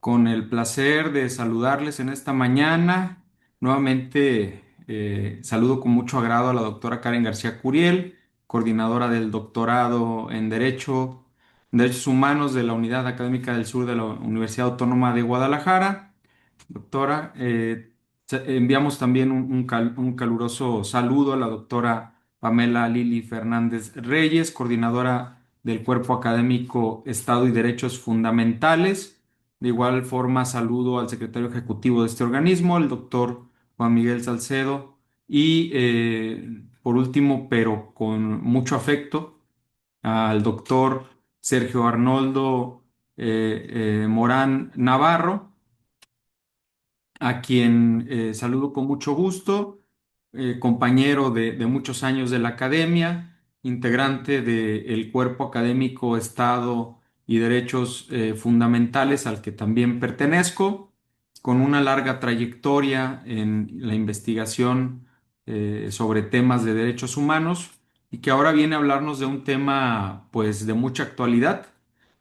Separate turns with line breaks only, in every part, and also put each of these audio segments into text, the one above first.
Con el placer de saludarles en esta mañana. Nuevamente saludo con mucho agrado a la doctora Karen García Curiel, coordinadora del doctorado en Derechos Humanos de la Unidad Académica del Sur de la Universidad Autónoma de Guadalajara. Doctora, enviamos también un caluroso saludo a la doctora Pamela Lili Fernández Reyes, coordinadora del Cuerpo Académico Estado y Derechos Fundamentales. De igual forma, saludo al secretario ejecutivo de este organismo, el doctor Juan Miguel Salcedo, y por último, pero con mucho afecto, al doctor Sergio Arnoldo Morán Navarro, a quien saludo con mucho gusto, compañero de muchos años de la academia, integrante del cuerpo académico Estado y Derechos Fundamentales al que también pertenezco, con una larga trayectoria en la investigación sobre temas de derechos humanos y que ahora viene a hablarnos de un tema pues de mucha actualidad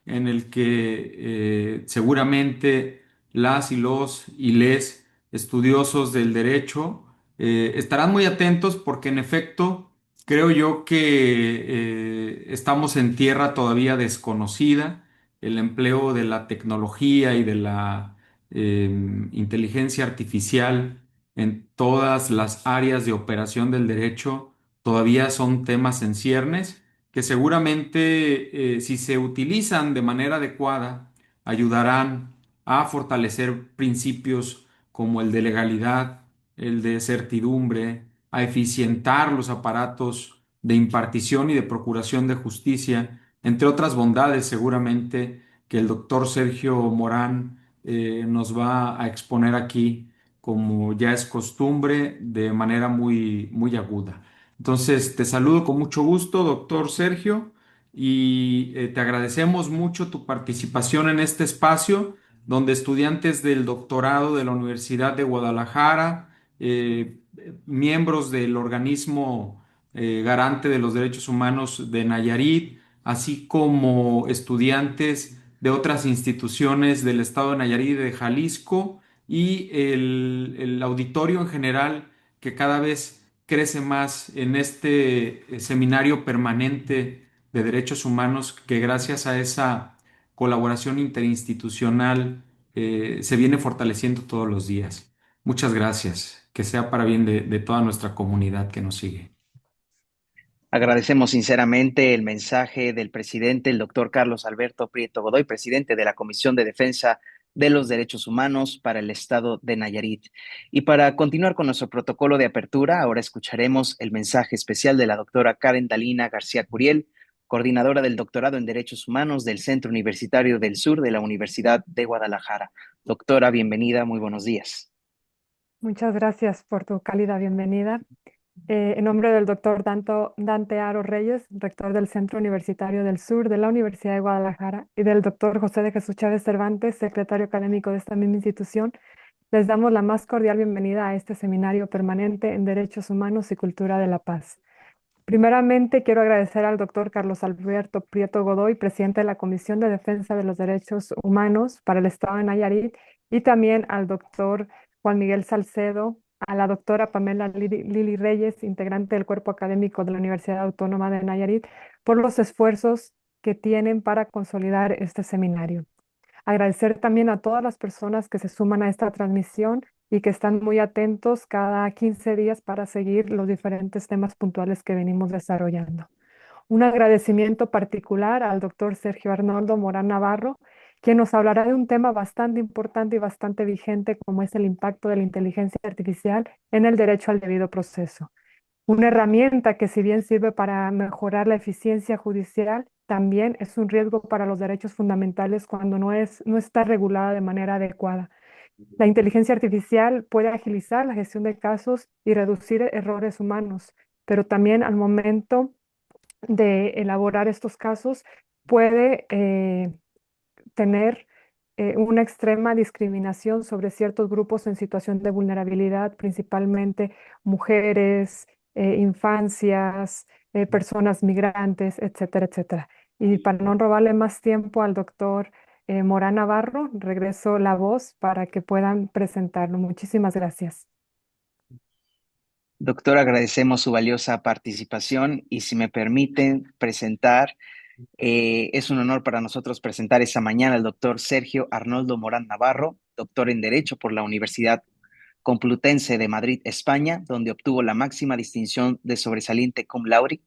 en el que seguramente las y los y les estudiosos del derecho estarán muy atentos porque en efecto creo yo que estamos en tierra todavía desconocida. El empleo de la tecnología y de la inteligencia artificial en todas las áreas de operación del derecho todavía son temas en ciernes que seguramente si se utilizan de manera adecuada ayudarán a fortalecer principios como el de legalidad, el de certidumbre, a eficientar los aparatos de impartición y de procuración de justicia, entre otras bondades seguramente que el doctor Sergio Morán nos va a exponer aquí, como ya es costumbre, de manera muy aguda. Entonces, te saludo con mucho gusto, doctor Sergio, y te agradecemos mucho tu participación en este espacio donde estudiantes del doctorado de la Universidad de Guadalajara, miembros del organismo garante de los derechos humanos de Nayarit, así como estudiantes de otras instituciones del estado de Nayarit y de Jalisco, y el auditorio en general que cada vez crece más en este seminario permanente de derechos humanos que gracias a esa colaboración interinstitucional se viene fortaleciendo todos los días. Muchas gracias. Que sea para bien de toda nuestra comunidad que nos sigue.
Agradecemos sinceramente el mensaje del presidente, el doctor Carlos Alberto Prieto Godoy, presidente de la Comisión de Defensa de los Derechos Humanos para el Estado de Nayarit. Y para continuar con nuestro protocolo de apertura, ahora escucharemos el mensaje especial de la doctora Karen Dalina García Curiel, coordinadora del doctorado en Derechos Humanos del Centro Universitario del Sur de la Universidad de Guadalajara. Doctora, bienvenida, muy buenos días.
Muchas gracias por tu cálida bienvenida. En nombre del doctor Dante Aro Reyes, rector del Centro Universitario del Sur de la Universidad de Guadalajara, y del doctor José de Jesús Chávez Cervantes, secretario académico de esta misma institución, les damos la más cordial bienvenida a este seminario permanente en Derechos Humanos y Cultura de la Paz. Primeramente, quiero agradecer al doctor Carlos Alberto Prieto Godoy, presidente de la Comisión de Defensa de los Derechos Humanos para el Estado de Nayarit, y también al doctor Juan Miguel Salcedo, a la doctora Pamela Lili Reyes, integrante del cuerpo académico de la Universidad Autónoma de Nayarit, por los esfuerzos que tienen para consolidar este seminario. Agradecer también a todas las personas que se suman a esta transmisión y que están muy atentos cada 15 días para seguir los diferentes temas puntuales que venimos desarrollando. Un agradecimiento particular al doctor Sergio Arnoldo Morán Navarro, quien nos hablará de un tema bastante importante y bastante vigente como es el impacto de la inteligencia artificial en el derecho al debido proceso. Una herramienta que si bien sirve para mejorar la eficiencia judicial, también es un riesgo para los derechos fundamentales cuando no está regulada de manera adecuada. La inteligencia artificial puede agilizar la gestión de casos y reducir errores humanos, pero también al momento de elaborar estos casos puede tener una extrema discriminación sobre ciertos grupos en situación de vulnerabilidad, principalmente mujeres, infancias, personas migrantes, etcétera, etcétera. Y para no robarle más tiempo al doctor Morán Navarro, regreso la voz para que puedan presentarlo. Muchísimas gracias.
Doctor, agradecemos su valiosa participación y si me permiten presentar, es un honor para nosotros presentar esta mañana al doctor Sergio Arnoldo Morán Navarro, doctor en Derecho por la Universidad Complutense de Madrid, España, donde obtuvo la máxima distinción de sobresaliente cum laude.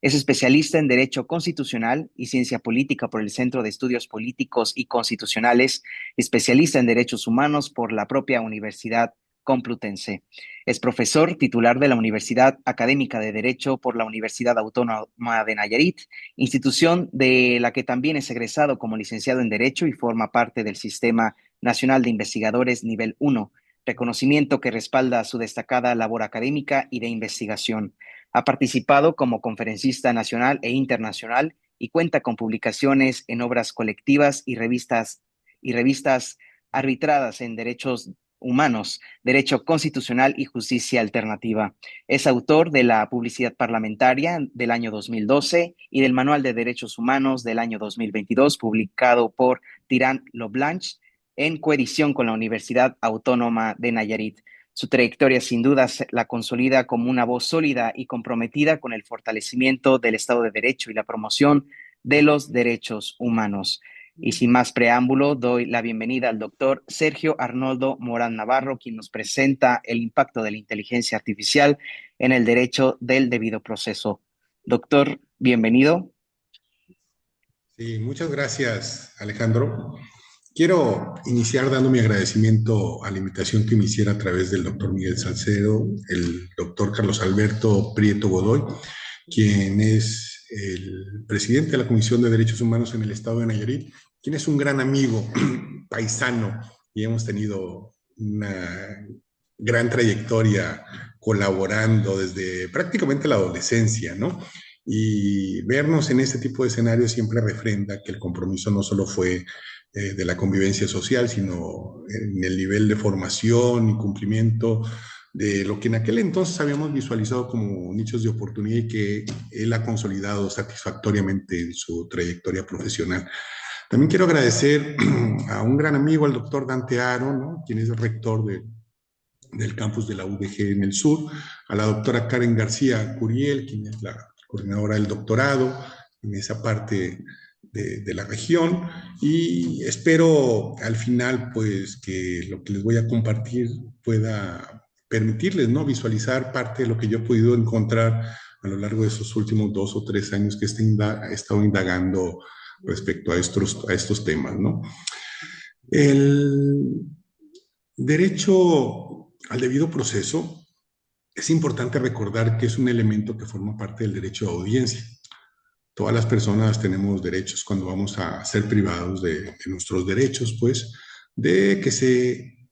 Es especialista en Derecho Constitucional y Ciencia Política por el Centro de Estudios Políticos y Constitucionales, especialista en Derechos Humanos por la propia Universidad Complutense. Es profesor titular de la Universidad Académica de Derecho por la Universidad Autónoma de Nayarit, institución de la que también es egresado como licenciado en Derecho y forma parte del Sistema Nacional de Investigadores Nivel 1, reconocimiento que respalda su destacada labor académica y de investigación. Ha participado como conferencista nacional e internacional y cuenta con publicaciones en obras colectivas y revistas arbitradas en derechos humanos, derecho constitucional y justicia alternativa. Es autor de la Publicidad Parlamentaria del año 2012 y del Manual de Derechos Humanos del año 2022, publicado por Tirant Loblanche en coedición con la Universidad Autónoma de Nayarit. Su trayectoria sin duda la consolida como una voz sólida y comprometida con el fortalecimiento del Estado de Derecho y la promoción de los derechos humanos. Y sin más preámbulo, doy la bienvenida al doctor Sergio Arnoldo Morán Navarro, quien nos presenta el impacto de la inteligencia artificial en el derecho del debido proceso. Doctor, bienvenido.
Sí, muchas gracias, Alejandro. Quiero iniciar dando mi agradecimiento a la invitación que me hiciera a través del doctor Miguel Salcedo, el doctor Carlos Alberto Prieto Godoy, quien es el presidente de la Comisión de Derechos Humanos en el Estado de Nayarit, quien es un gran amigo, paisano, y hemos tenido una gran trayectoria colaborando desde prácticamente la adolescencia, ¿no? Y vernos en este tipo de escenarios siempre refrenda que el compromiso no solo fue de la convivencia social, sino en el nivel de formación y cumplimiento de lo que en aquel entonces habíamos visualizado como nichos de oportunidad y que él ha consolidado satisfactoriamente en su trayectoria profesional. También quiero agradecer a un gran amigo, al doctor Dante Aro, ¿no?, quien es el rector del campus de la UDG en el sur, a la doctora Karen García Curiel, quien es la coordinadora del doctorado en esa parte de la región, y espero al final pues que lo que les voy a compartir pueda permitirles, ¿no?, visualizar parte de lo que yo he podido encontrar a lo largo de esos últimos 2 o 3 años que he estado indagando respecto a estos temas, ¿no? El derecho al debido proceso, es importante recordar que es un elemento que forma parte del derecho de audiencia. Todas las personas tenemos derechos cuando vamos a ser privados de nuestros derechos, pues, de que se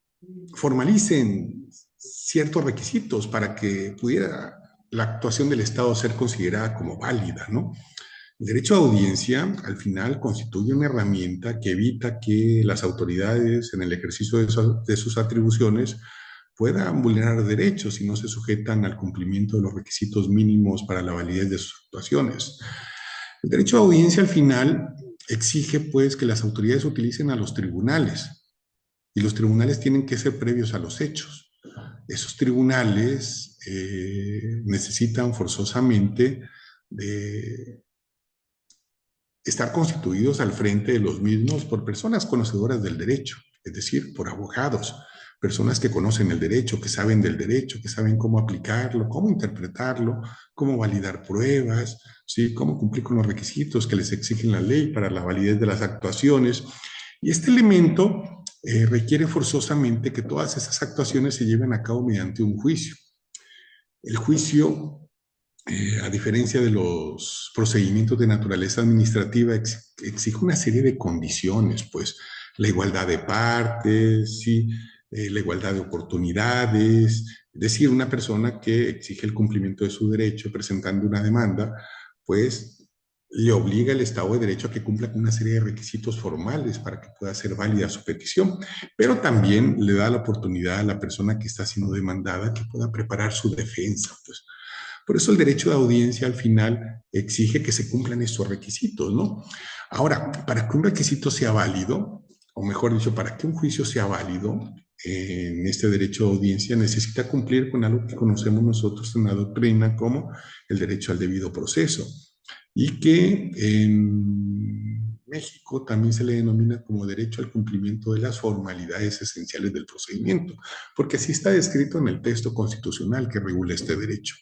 formalicen ciertos requisitos para que pudiera la actuación del Estado ser considerada como válida, ¿no? El derecho a audiencia, al final, constituye una herramienta que evita que las autoridades, en el ejercicio de sus atribuciones, puedan vulnerar derechos si no se sujetan al cumplimiento de los requisitos mínimos para la validez de sus actuaciones. El derecho a audiencia, al final, exige, pues, que las autoridades utilicen a los tribunales, y los tribunales tienen que ser previos a los hechos. Esos tribunales necesitan forzosamente de estar constituidos al frente de los mismos por personas conocedoras del derecho, es decir, por abogados, personas que conocen el derecho, que saben del derecho, que saben cómo aplicarlo, cómo interpretarlo, cómo validar pruebas, ¿sí?, cómo cumplir con los requisitos que les exigen la ley para la validez de las actuaciones. Y este elemento requiere forzosamente que todas esas actuaciones se lleven a cabo mediante un juicio. El juicio, a diferencia de los procedimientos de naturaleza administrativa, exige una serie de condiciones, pues la igualdad de partes, ¿sí?, la igualdad de oportunidades, es decir, una persona que exige el cumplimiento de su derecho presentando una demanda, pues le obliga el Estado de Derecho a que cumpla con una serie de requisitos formales para que pueda ser válida su petición, pero también le da la oportunidad a la persona que está siendo demandada que pueda preparar su defensa, pues. Por eso el derecho de audiencia al final exige que se cumplan estos requisitos, ¿no? Ahora, para que un requisito sea válido, o mejor dicho, para que un juicio sea válido en este derecho a audiencia, necesita cumplir con algo que conocemos nosotros en la doctrina como el derecho al debido proceso, y que en México también se le denomina como derecho al cumplimiento de las formalidades esenciales del procedimiento, porque así está descrito en el texto constitucional que regula este derecho.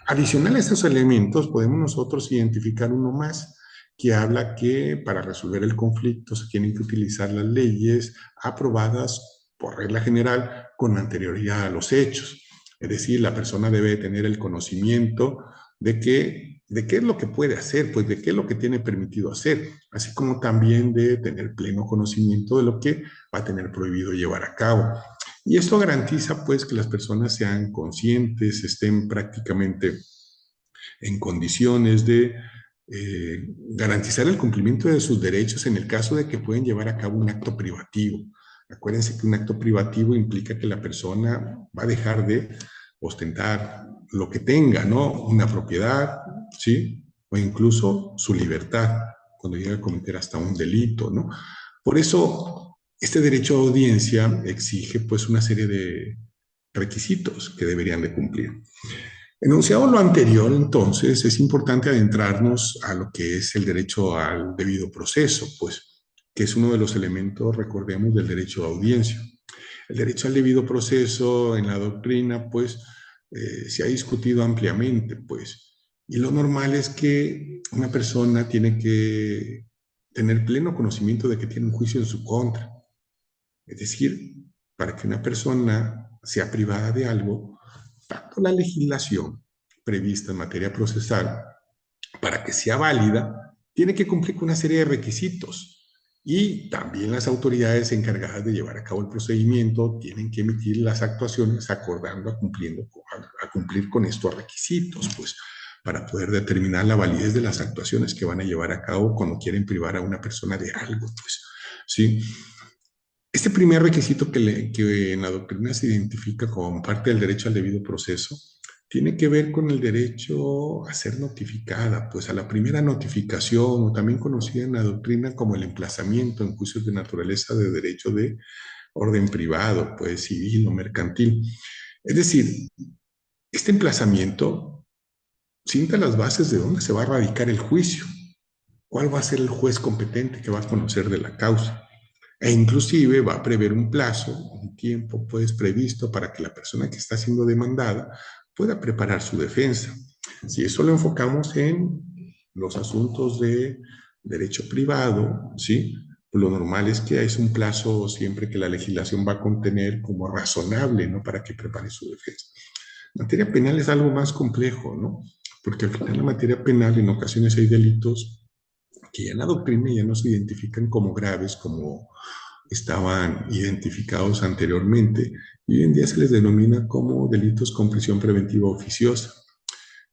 Adicional a estos elementos, podemos nosotros identificar uno más que habla que para resolver el conflicto se tienen que utilizar las leyes aprobadas por regla general con anterioridad a los hechos. Es decir, la persona debe tener el conocimiento de qué es lo que puede hacer, pues de qué es lo que tiene permitido hacer, así como también de tener pleno conocimiento de lo que va a tener prohibido llevar a cabo. Y esto garantiza pues que las personas sean conscientes, estén prácticamente en condiciones de garantizar el cumplimiento de sus derechos en el caso de que pueden llevar a cabo un acto privativo. Acuérdense que un acto privativo implica que la persona va a dejar de ostentar lo que tenga, ¿no? Una propiedad, ¿sí? O incluso su libertad, cuando llega a cometer hasta un delito, ¿no? Por eso, este derecho a audiencia exige, pues, una serie de requisitos que deberían de cumplir. Enunciado lo anterior, entonces, es importante adentrarnos a lo que es el derecho al debido proceso, pues, que es uno de los elementos, recordemos, del derecho a audiencia. El derecho al debido proceso en la doctrina, pues, se ha discutido ampliamente, pues, y lo normal es que una persona tiene que tener pleno conocimiento de que tiene un juicio en su contra. Es decir, para que una persona sea privada de algo, tanto la legislación prevista en materia procesal, para que sea válida, tiene que cumplir con una serie de requisitos. Y también las autoridades encargadas de llevar a cabo el procedimiento tienen que emitir las actuaciones acordando a cumplir con estos requisitos, pues, para poder determinar la validez de las actuaciones que van a llevar a cabo cuando quieren privar a una persona de algo, pues, ¿sí? Este primer requisito que en la doctrina se identifica como parte del derecho al debido proceso tiene que ver con el derecho a ser notificada, pues a la primera notificación, o también conocida en la doctrina como el emplazamiento en juicios de naturaleza de derecho de orden privado, pues civil o mercantil. Es decir, este emplazamiento sienta las bases de dónde se va a radicar el juicio, cuál va a ser el juez competente que va a conocer de la causa. E inclusive va a prever un plazo, un tiempo pues previsto para que la persona que está siendo demandada pueda preparar su defensa. Si eso lo enfocamos en los asuntos de derecho privado, ¿sí? Pues lo normal es que es un plazo siempre que la legislación va a contener como razonable, ¿no? Para que prepare su defensa. En materia penal es algo más complejo, ¿no? Porque al final en la materia penal en ocasiones hay delitos que ya en la doctrina ya no se identifican como graves, como estaban identificados anteriormente, y hoy en día se les denomina como delitos con prisión preventiva oficiosa.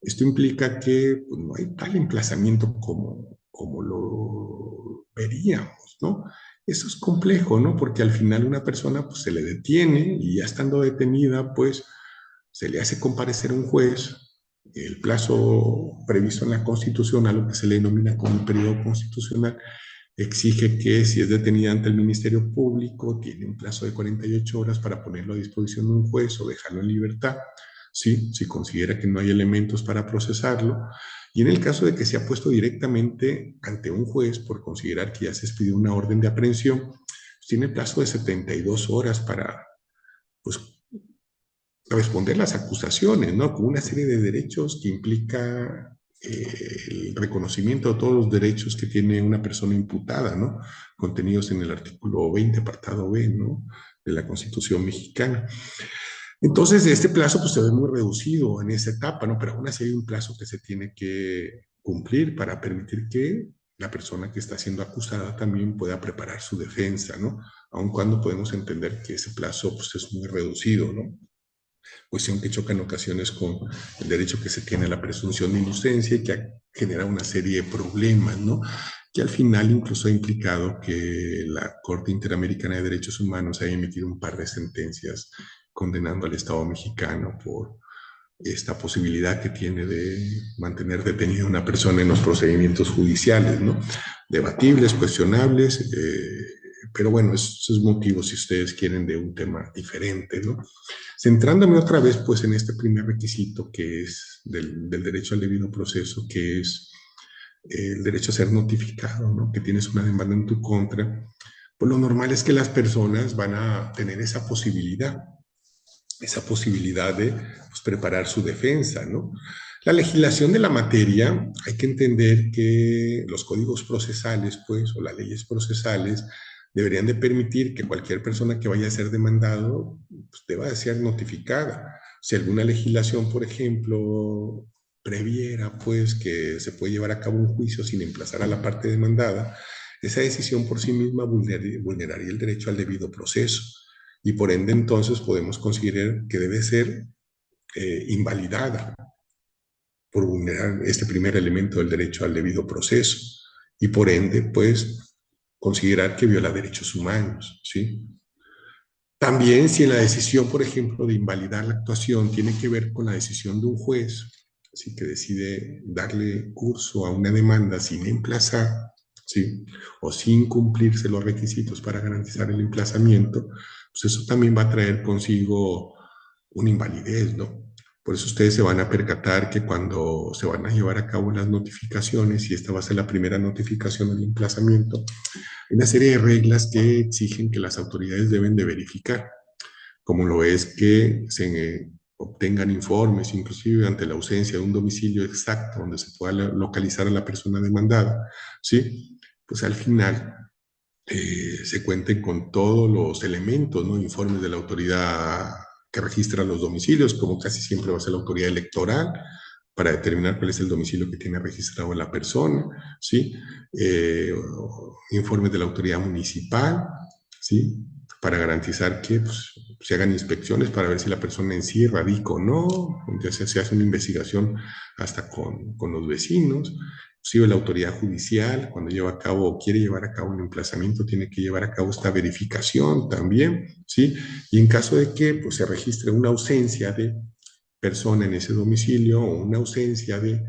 Esto implica que pues, no hay tal emplazamiento como lo veríamos, ¿no? Eso es complejo, ¿no? Porque al final una persona pues, se le detiene y ya estando detenida, pues se le hace comparecer a un juez. El plazo previsto en la Constitución, a lo que se le denomina como un periodo constitucional, exige que si es detenida ante el Ministerio Público, tiene un plazo de 48 horas para ponerlo a disposición de un juez o dejarlo en libertad, ¿sí? Si considera que no hay elementos para procesarlo. Y en el caso de que sea puesto directamente ante un juez por considerar que ya se expidió una orden de aprehensión, pues tiene plazo de 72 horas para pues, responder las acusaciones, ¿no? Con una serie de derechos que implica el reconocimiento de todos los derechos que tiene una persona imputada, ¿no? Contenidos en el artículo 20, apartado B, ¿no? De la Constitución mexicana. Entonces, este plazo pues se ve muy reducido en esa etapa, ¿no? Pero aún así hay un plazo que se tiene que cumplir para permitir que la persona que está siendo acusada también pueda preparar su defensa, ¿no? Aun cuando podemos entender que ese plazo pues es muy reducido, ¿no? Cuestión que choca en ocasiones con el derecho que se tiene a la presunción de inocencia y que genera una serie de problemas, ¿no? Que al final incluso ha implicado que la Corte Interamericana de Derechos Humanos haya emitido un par de sentencias condenando al Estado mexicano por esta posibilidad que tiene de mantener detenida a una persona en los procedimientos judiciales, ¿no? Debatibles, cuestionables, pero bueno, eso es motivo si ustedes quieren de un tema diferente, ¿no? Centrándome otra vez, pues, en este primer requisito que es del derecho al debido proceso, que es el derecho a ser notificado, ¿no? Que tienes una demanda en tu contra, pues lo normal es que las personas van a tener esa posibilidad de pues, preparar su defensa, ¿no? La legislación de la materia, hay que entender que los códigos procesales, pues, o las leyes procesales, deberían de permitir que cualquier persona que vaya a ser demandado pues, deba de ser notificada. Si alguna legislación, por ejemplo, previera, pues, que se puede llevar a cabo un juicio sin emplazar a la parte demandada, esa decisión por sí misma vulneraría el derecho al debido proceso y por ende entonces podemos considerar que debe ser invalidada por vulnerar este primer elemento del derecho al debido proceso y por ende pues considerar que viola derechos humanos, ¿sí? También si en la decisión, por ejemplo, de invalidar la actuación tiene que ver con la decisión de un juez, así que decide darle curso a una demanda sin emplazar, ¿sí? O sin cumplirse los requisitos para garantizar el emplazamiento, pues eso también va a traer consigo una invalidez, ¿no? Por eso ustedes se van a percatar que cuando se van a llevar a cabo las notificaciones, y esta va a ser la primera notificación del emplazamiento, hay una serie de reglas que exigen que las autoridades deben de verificar, como lo es que se obtengan informes, inclusive ante la ausencia de un domicilio exacto donde se pueda localizar a la persona demandada, ¿sí? Pues al final se cuenten con todos los elementos, ¿no? Informes de la autoridad que registra los domicilios, como casi siempre va a ser la autoridad electoral, para determinar cuál es el domicilio que tiene registrado la persona, ¿sí? Informes de la autoridad municipal, ¿sí? Para garantizar que pues, se hagan inspecciones para ver si la persona en sí radica o no, ya se hace una investigación hasta con los vecinos, inclusive la autoridad judicial, cuando lleva a cabo o quiere llevar a cabo un emplazamiento, tiene que llevar a cabo esta verificación también, ¿sí? Y en caso de que pues, se registre una ausencia de persona en ese domicilio o una ausencia de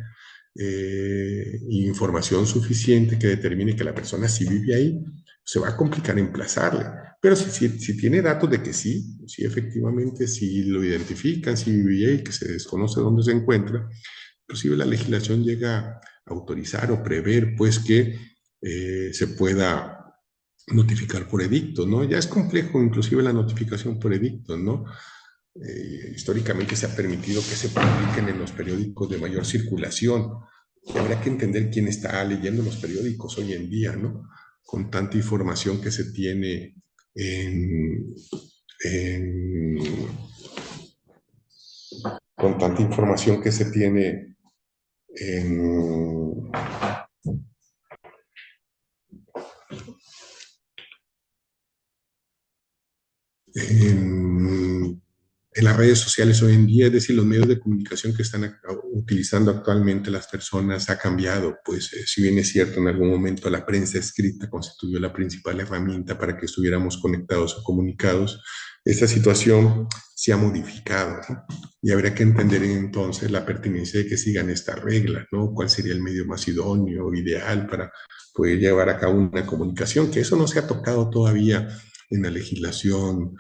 información suficiente que determine que la persona sí vive ahí, se va a complicar emplazarle. Pero si tiene datos de que sí, efectivamente, si lo identifican, si vive ahí, que se desconoce dónde se encuentra, inclusive la legislación llega a autorizar o prever pues que se pueda notificar por edicto, ¿no? Ya es complejo inclusive la notificación por edicto, ¿no? Históricamente se ha permitido que se publiquen en los periódicos de mayor circulación. Y habrá que entender quién está leyendo los periódicos hoy en día, ¿no? Con tanta información que se tiene en, en, con tanta información que se tiene en, en las redes sociales hoy en día, es decir, los medios de comunicación que están utilizando actualmente las personas ha cambiado, pues si bien es cierto, en algún momento la prensa escrita constituyó la principal herramienta para que estuviéramos conectados o comunicados, esta situación se ha modificado, ¿no? Y habría que entender entonces la pertinencia de que sigan estas reglas, ¿no? ¿Cuál sería el medio más idóneo, ideal para poder llevar a cabo una comunicación? Que eso no se ha tocado todavía en la legislación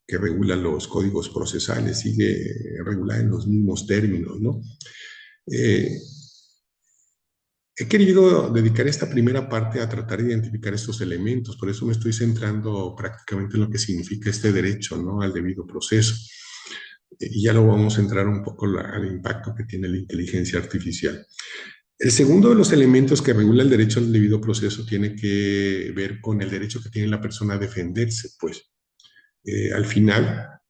que regula los códigos procesales, sigue regulada en los mismos términos, ¿no? He querido dedicar esta primera parte a tratar de identificar estos elementos, por eso me estoy centrando prácticamente en lo que significa este derecho, ¿no? Al debido proceso. Y ya lo vamos a entrar un poco al impacto que tiene la inteligencia artificial. El segundo de los elementos que regula el derecho al debido proceso tiene que ver con el derecho que tiene la persona a defenderse, pues. Al final,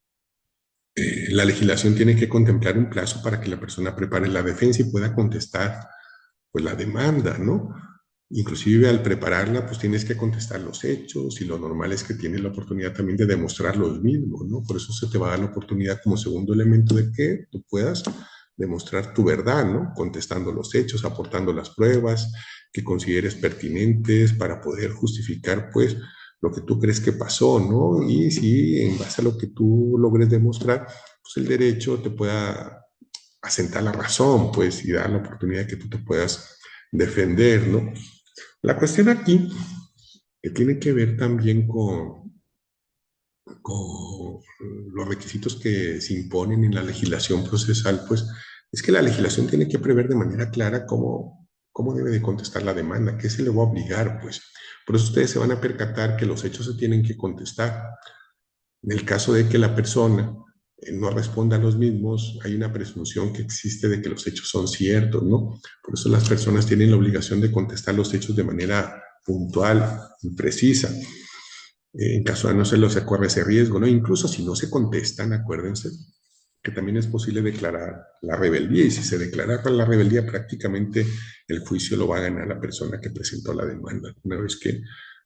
la legislación tiene que contemplar un plazo para que la persona prepare la defensa y pueda contestar pues, la demanda, ¿no? Inclusive al prepararla, pues tienes que contestar los hechos y lo normal es que tienes la oportunidad también de demostrar los mismos, ¿no? Por eso se te va a dar la oportunidad como segundo elemento de que tú puedas demostrar tu verdad, ¿no? Contestando los hechos, aportando las pruebas que consideres pertinentes para poder justificar, pues, lo que tú crees que pasó, ¿no? Y si en base a lo que tú logres demostrar, pues el derecho te pueda asentar la razón, pues, y dar la oportunidad de que tú te puedas defender, ¿no? La cuestión aquí, que tiene que ver también con los requisitos que se imponen en la legislación procesal, pues, es que la legislación tiene que prever de manera clara cómo debe de contestar la demanda, qué se le va a obligar, pues. Por eso ustedes se van a percatar que los hechos se tienen que contestar. En el caso de que la persona no responda a los mismos, hay una presunción que existe de que los hechos son ciertos, ¿no? Por eso las personas tienen la obligación de contestar los hechos de manera puntual y precisa. En caso de no se los corre ese riesgo, ¿no? Incluso si no se contestan, acuérdense que también es posible declarar la rebeldía, y si se declara la rebeldía, prácticamente el juicio lo va a ganar la persona que presentó la demanda, una vez que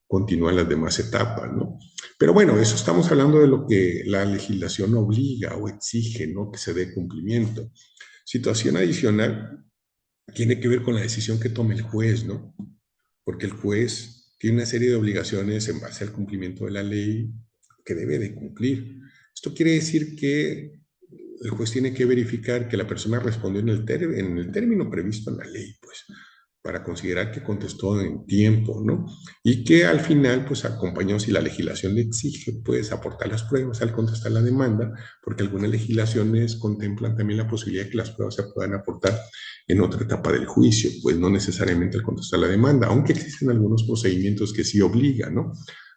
continúan las demás etapas, ¿no? Pero bueno, eso estamos hablando de lo que la legislación obliga o exige, ¿no? Que se dé cumplimiento. Situación adicional tiene que ver con la decisión que tome el juez, ¿no? Porque el juez tiene una serie de obligaciones en base al cumplimiento de la ley que debe de cumplir. Esto quiere decir que el juez tiene que verificar que la persona respondió en el término previsto en la ley, pues, para considerar que contestó en tiempo, ¿no? Y que al final, pues, acompañó, si la legislación le exige, pues, aportar las pruebas al contestar la demanda, porque algunas legislaciones contemplan también la posibilidad de que las pruebas se puedan aportar en otra etapa del juicio, pues no necesariamente al contestar la demanda, aunque existen algunos procedimientos que sí obligan, ¿no?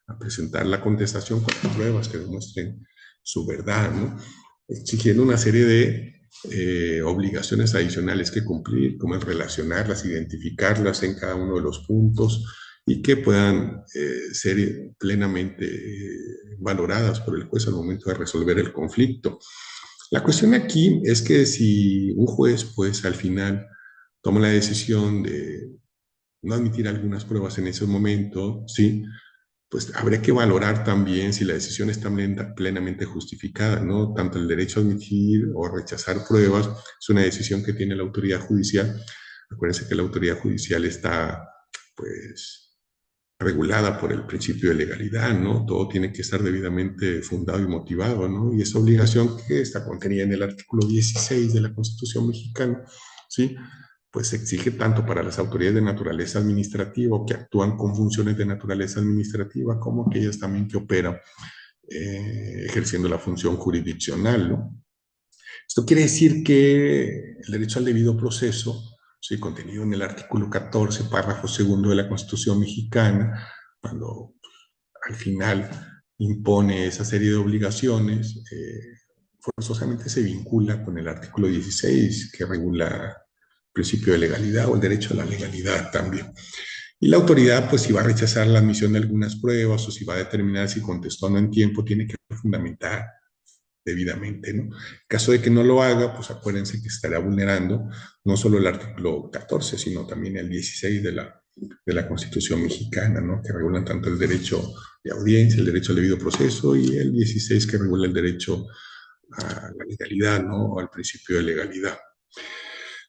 A presentar la contestación con pruebas que demuestren su verdad, ¿no? Exigiendo una serie de obligaciones adicionales que cumplir, como el relacionarlas, identificarlas en cada uno de los puntos y que puedan ser plenamente valoradas por el juez al momento de resolver el conflicto. La cuestión aquí es que si un juez, pues al final toma la decisión de no admitir algunas pruebas en ese momento, ¿sí? Pues habría que valorar también si la decisión está plenamente justificada, ¿no? Tanto el derecho a admitir o rechazar pruebas es una decisión que tiene la autoridad judicial. Acuérdense que la autoridad judicial está, pues, regulada por el principio de legalidad, ¿no? Todo tiene que estar debidamente fundado y motivado, ¿no? Y esa obligación que está contenida en el artículo 16 de la Constitución mexicana, ¿sí? Pues se exige tanto para las autoridades de naturaleza administrativa que actúan con funciones de naturaleza administrativa, como aquellas también que operan ejerciendo la función jurisdiccional, ¿no? Esto quiere decir que el derecho al debido proceso, ¿sí? Contenido en el artículo 14, párrafo segundo de la Constitución mexicana, cuando al final impone esa serie de obligaciones, forzosamente se vincula con el artículo 16, que regula el principio de legalidad o el derecho a la legalidad también. Y la autoridad, pues si va a rechazar la admisión de algunas pruebas o si va a determinar si contestó o no en tiempo, tiene que fundamentar debidamente, ¿no? En caso de que no lo haga, pues acuérdense que estará vulnerando no solo el artículo 14, sino también el 16 de la Constitución mexicana, ¿no? Que regulan tanto el derecho de audiencia, el derecho al debido proceso, y el 16 que regula el derecho a la legalidad, ¿no? O al principio de legalidad.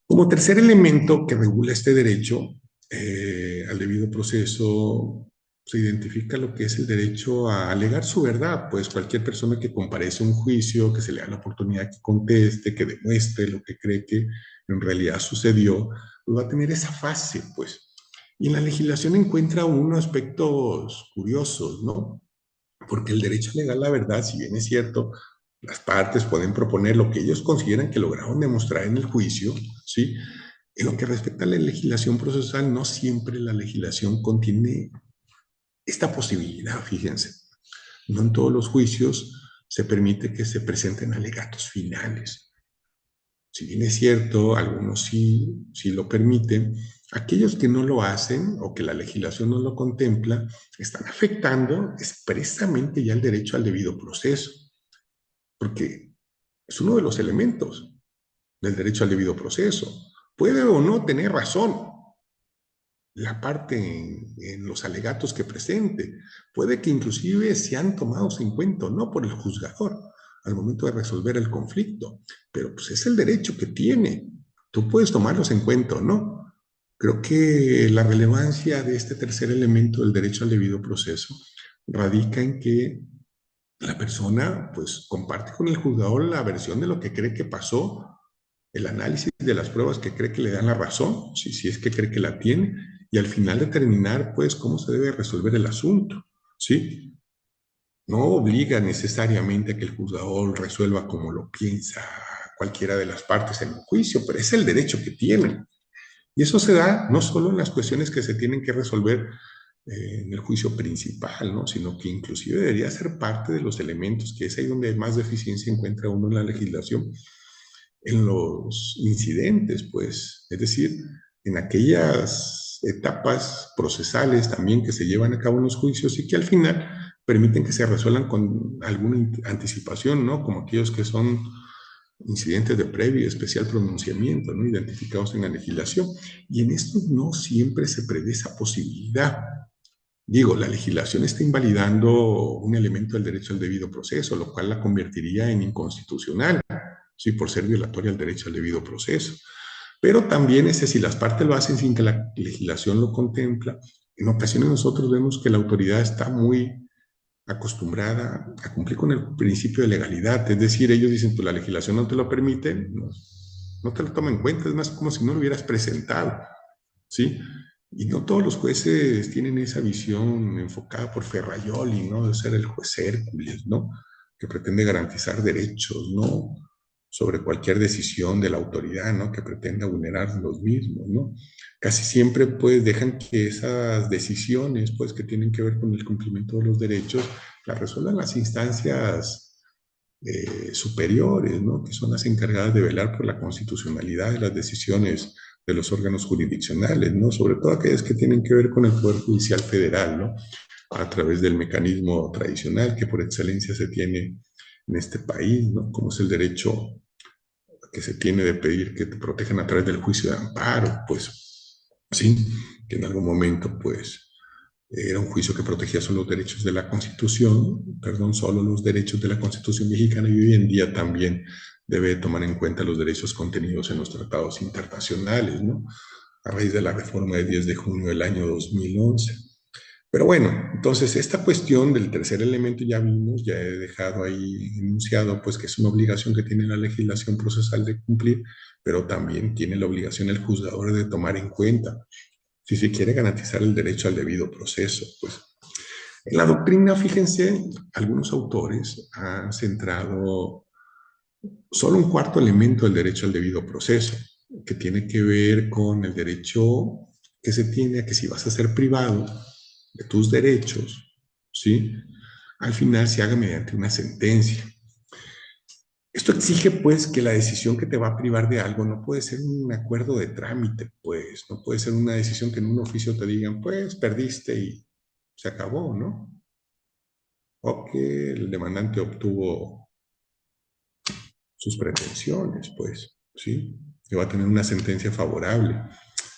Como tercer elemento que regula este derecho al debido proceso, se identifica lo que es el derecho a alegar su verdad, pues cualquier persona que comparece a un juicio, que se le da la oportunidad que conteste, que demuestre lo que cree que en realidad sucedió, pues va a tener esa fase, pues. Y en la legislación encuentra unos aspectos curiosos, ¿no? Porque el derecho legal a la verdad, si bien es cierto, las partes pueden proponer lo que ellos consideran que lograron demostrar en el juicio, ¿sí? En lo que respecta a la legislación procesal, no siempre la legislación contiene esta posibilidad, fíjense. No en todos los juicios se permite que se presenten alegatos finales. Si bien es cierto, algunos sí lo permiten, aquellos que no lo hacen o que la legislación no lo contempla, están afectando expresamente ya el derecho al debido proceso, porque es uno de los elementos del derecho al debido proceso. Puede o no tener razón la parte en los alegatos que presente. Puede que inclusive sean tomados en cuenta no por el juzgador al momento de resolver el conflicto, pero pues es el derecho que tiene. Tú puedes tomarlos en cuenta o no. Creo que la relevancia de este tercer elemento del derecho al debido proceso radica en que la persona pues comparte con el juzgador la versión de lo que cree que pasó el análisis de las pruebas que cree que le dan la razón, si es que cree que la tiene, y al final determinar, pues, cómo se debe resolver el asunto, ¿sí? No obliga necesariamente a que el juzgador resuelva como lo piensa cualquiera de las partes en un juicio, pero es el derecho que tiene. Y eso se da no solo en las cuestiones que se tienen que resolver en el juicio principal, ¿no? Sino que inclusive debería ser parte de los elementos, que es ahí donde más deficiencia encuentra uno en la legislación, en los incidentes, pues, es decir, en aquellas etapas procesales también que se llevan a cabo en los juicios y que al final permiten que se resuelvan con alguna anticipación, ¿no? Como aquellos que son incidentes de previo y especial pronunciamiento, ¿no? Identificados en la legislación. Y en esto no siempre se prevé esa posibilidad. Digo, la legislación está invalidando un elemento del derecho al debido proceso, lo cual la convertiría en inconstitucional, sí, por ser violatoria al derecho al debido proceso. Pero también es si las partes lo hacen sin que la legislación lo contempla, en ocasiones nosotros vemos que la autoridad está muy acostumbrada a cumplir con el principio de legalidad, es decir, ellos dicen, pues la legislación no te lo permite, no te lo toma en cuenta, es más como si no lo hubieras presentado, ¿sí? Y no todos los jueces tienen esa visión enfocada por Ferraioli, ¿no? De ser el juez Hércules, ¿no? Que pretende garantizar derechos, ¿no? Sobre cualquier decisión de la autoridad, ¿no? Que pretenda vulnerar los mismos, ¿no? Casi siempre, pues, dejan que esas decisiones, pues, que tienen que ver con el cumplimiento de los derechos, las resuelvan las instancias superiores, ¿no? Que son las encargadas de velar por la constitucionalidad de las decisiones de los órganos jurisdiccionales, ¿no? Sobre todo aquellas que tienen que ver con el Poder Judicial Federal, ¿no? A través del mecanismo tradicional que por excelencia se tiene en este país, ¿no? Como es el derecho que se tiene de pedir que te protejan a través del juicio de amparo, pues, sí, que en algún momento, pues, era un juicio que protegía solo los derechos de la Constitución, perdón, solo los derechos de la Constitución mexicana, y hoy en día también debe tomar en cuenta los derechos contenidos en los tratados internacionales, ¿no? A raíz de la reforma del 10 de junio del año 2011. Pero bueno, entonces esta cuestión del tercer elemento ya vimos, ya he dejado ahí enunciado, pues que es una obligación que tiene la legislación procesal de cumplir, pero también tiene la obligación el juzgador de tomar en cuenta si se quiere garantizar el derecho al debido proceso. Pues en la doctrina, fíjense, algunos autores han centrado solo un cuarto elemento del derecho al debido proceso, que tiene que ver con el derecho que se tiene a que si vas a ser privado de tus derechos, ¿sí? Al final se haga mediante una sentencia. Esto exige, pues, que la decisión que te va a privar de algo no puede ser un acuerdo de trámite, pues, no puede ser una decisión que en un oficio te digan, pues, perdiste y se acabó, ¿no? O que el demandante obtuvo sus pretensiones, pues, ¿sí? Que va a tener una sentencia favorable.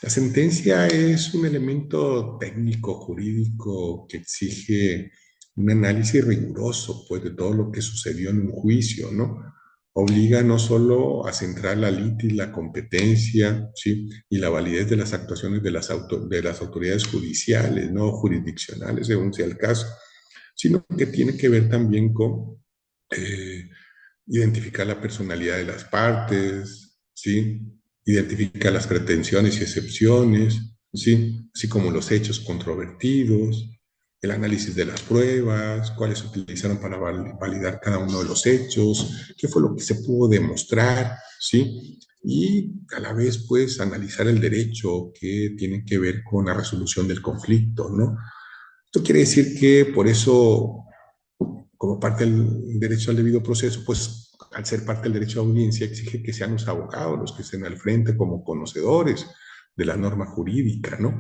La sentencia es un elemento técnico, jurídico, que exige un análisis riguroso, pues, de todo lo que sucedió en un juicio, ¿no? Obliga no solo a centrar la litis, la competencia, ¿sí? Y la validez de las actuaciones de las autoridades judiciales, ¿no? Jurisdiccionales, según sea el caso, sino que tiene que ver también con identificar la personalidad de las partes, ¿sí? Identifica las pretensiones y excepciones, ¿sí? Así como los hechos controvertidos, el análisis de las pruebas, cuáles se utilizaron para validar cada uno de los hechos, qué fue lo que se pudo demostrar, ¿sí? Y a la vez, pues, analizar el derecho que tiene que ver con la resolución del conflicto, ¿no? Esto quiere decir que por eso, como parte del derecho al debido proceso, pues al ser parte del derecho a audiencia, exige que sean los abogados los que estén al frente como conocedores de la norma jurídica, ¿no?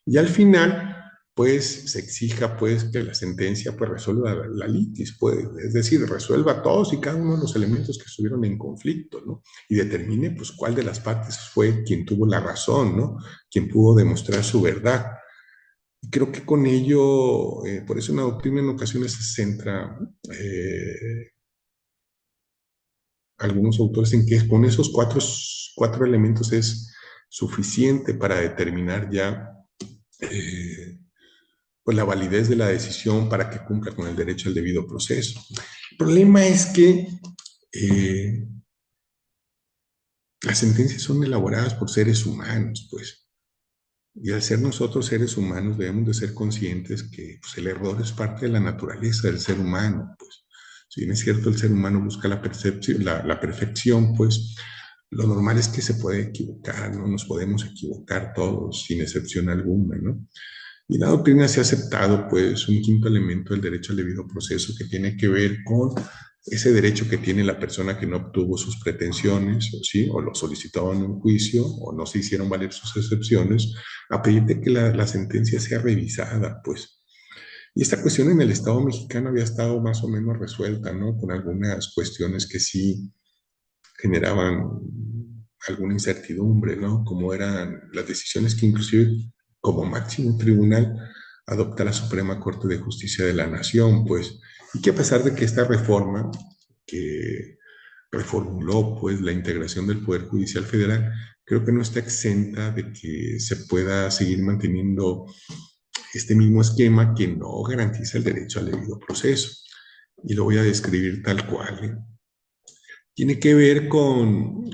Y al final, pues se exija pues que la sentencia pues resuelva la litis, pues, es decir, resuelva todos y cada uno de los elementos que estuvieron en conflicto, ¿no? Y determine pues cuál de las partes fue quien tuvo la razón, ¿no? Quien pudo demostrar su verdad. Y creo que con ello, por eso una doctrina en ocasiones se centra, algunos autores, en que con esos cuatro elementos es suficiente para determinar ya pues la validez de la decisión para que cumpla con el derecho al debido proceso. El problema es que las sentencias son elaboradas por seres humanos, pues. Y al ser nosotros seres humanos debemos de ser conscientes que pues, el error es parte de la naturaleza del ser humano, pues. Si bien es cierto, el ser humano busca la perfección, pues lo normal es que se puede equivocar, ¿no? Nos podemos equivocar todos, sin excepción alguna, ¿no? Y la doctrina se ha aceptado, pues, un quinto elemento del derecho al debido proceso que tiene que ver con ese derecho que tiene la persona que no obtuvo sus pretensiones, ¿sí? O lo solicitó en un juicio, o no se hicieron valer sus excepciones, a pedirte que la sentencia sea revisada, pues. Y esta cuestión en el Estado mexicano había estado más o menos resuelta, ¿no? Con algunas cuestiones que sí generaban alguna incertidumbre, ¿no? Como eran las decisiones que inclusive como máximo tribunal adopta la Suprema Corte de Justicia de la Nación, pues, y que a pesar de que esta reforma que reformuló, pues, la integración del Poder Judicial Federal, creo que no está exenta de que se pueda seguir manteniendo este mismo esquema que no garantiza el derecho al debido proceso. Y lo voy a describir tal cual, ¿eh? Tiene que ver con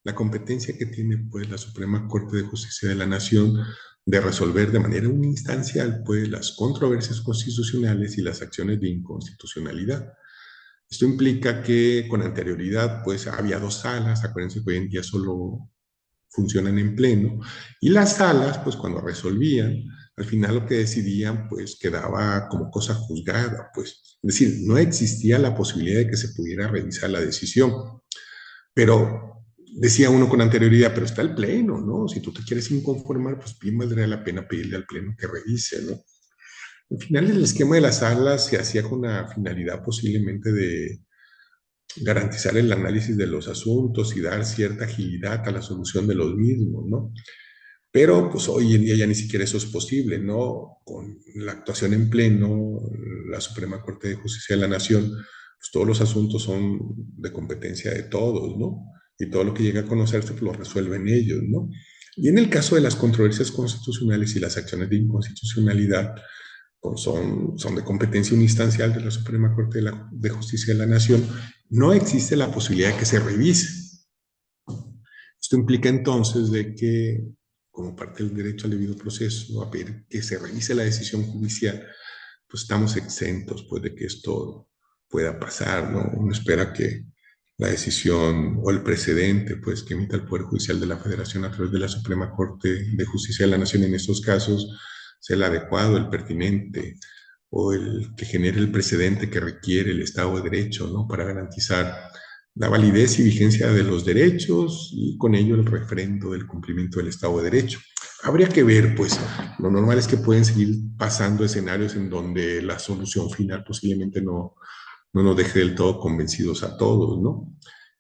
la competencia que tiene pues la Suprema Corte de Justicia de la Nación de resolver de manera unistancial pues las controversias constitucionales y las acciones de inconstitucionalidad. Esto implica que con anterioridad pues había dos salas, acuérdense que hoy en día solo funcionan en pleno, y las salas pues cuando resolvían, al final lo que decidían pues quedaba como cosa juzgada, pues es decir, no existía la posibilidad de que se pudiera revisar la decisión. Pero decía uno con anterioridad, pero está el pleno, ¿no? Si tú te quieres inconformar, pues bien valdría la pena pedirle al pleno que revise, ¿no? Al final el esquema de las salas se hacía con la finalidad posiblemente de garantizar el análisis de los asuntos y dar cierta agilidad a la solución de los mismos, ¿no? Pero pues hoy en día ya ni siquiera eso es posible, ¿no? Con la actuación en pleno, la Suprema Corte de Justicia de la Nación, pues todos los asuntos son de competencia de todos, ¿no? Y todo lo que llega a conocerse pues lo resuelven ellos, ¿no? Y en el caso de las controversias constitucionales y las acciones de inconstitucionalidad, pues son de competencia unistancial de la Suprema Corte de Justicia de la Nación, no existe la posibilidad de que se revise. Esto implica entonces de que, como parte del derecho al debido proceso, a pedir que se revise la decisión judicial, pues estamos exentos pues, de que esto pueda pasar, ¿no? Uno espera que la decisión o el precedente pues, que emita el Poder Judicial de la Federación a través de la Suprema Corte de Justicia de la Nación en estos casos sea el adecuado, el pertinente o el que genere el precedente que requiere el Estado de Derecho, ¿no? Para garantizar la validez y vigencia de los derechos y con ello el refrendo del cumplimiento del Estado de Derecho. Habría que ver, pues, lo normal es que pueden seguir pasando escenarios en donde la solución final posiblemente no nos deje del todo convencidos a todos, ¿no?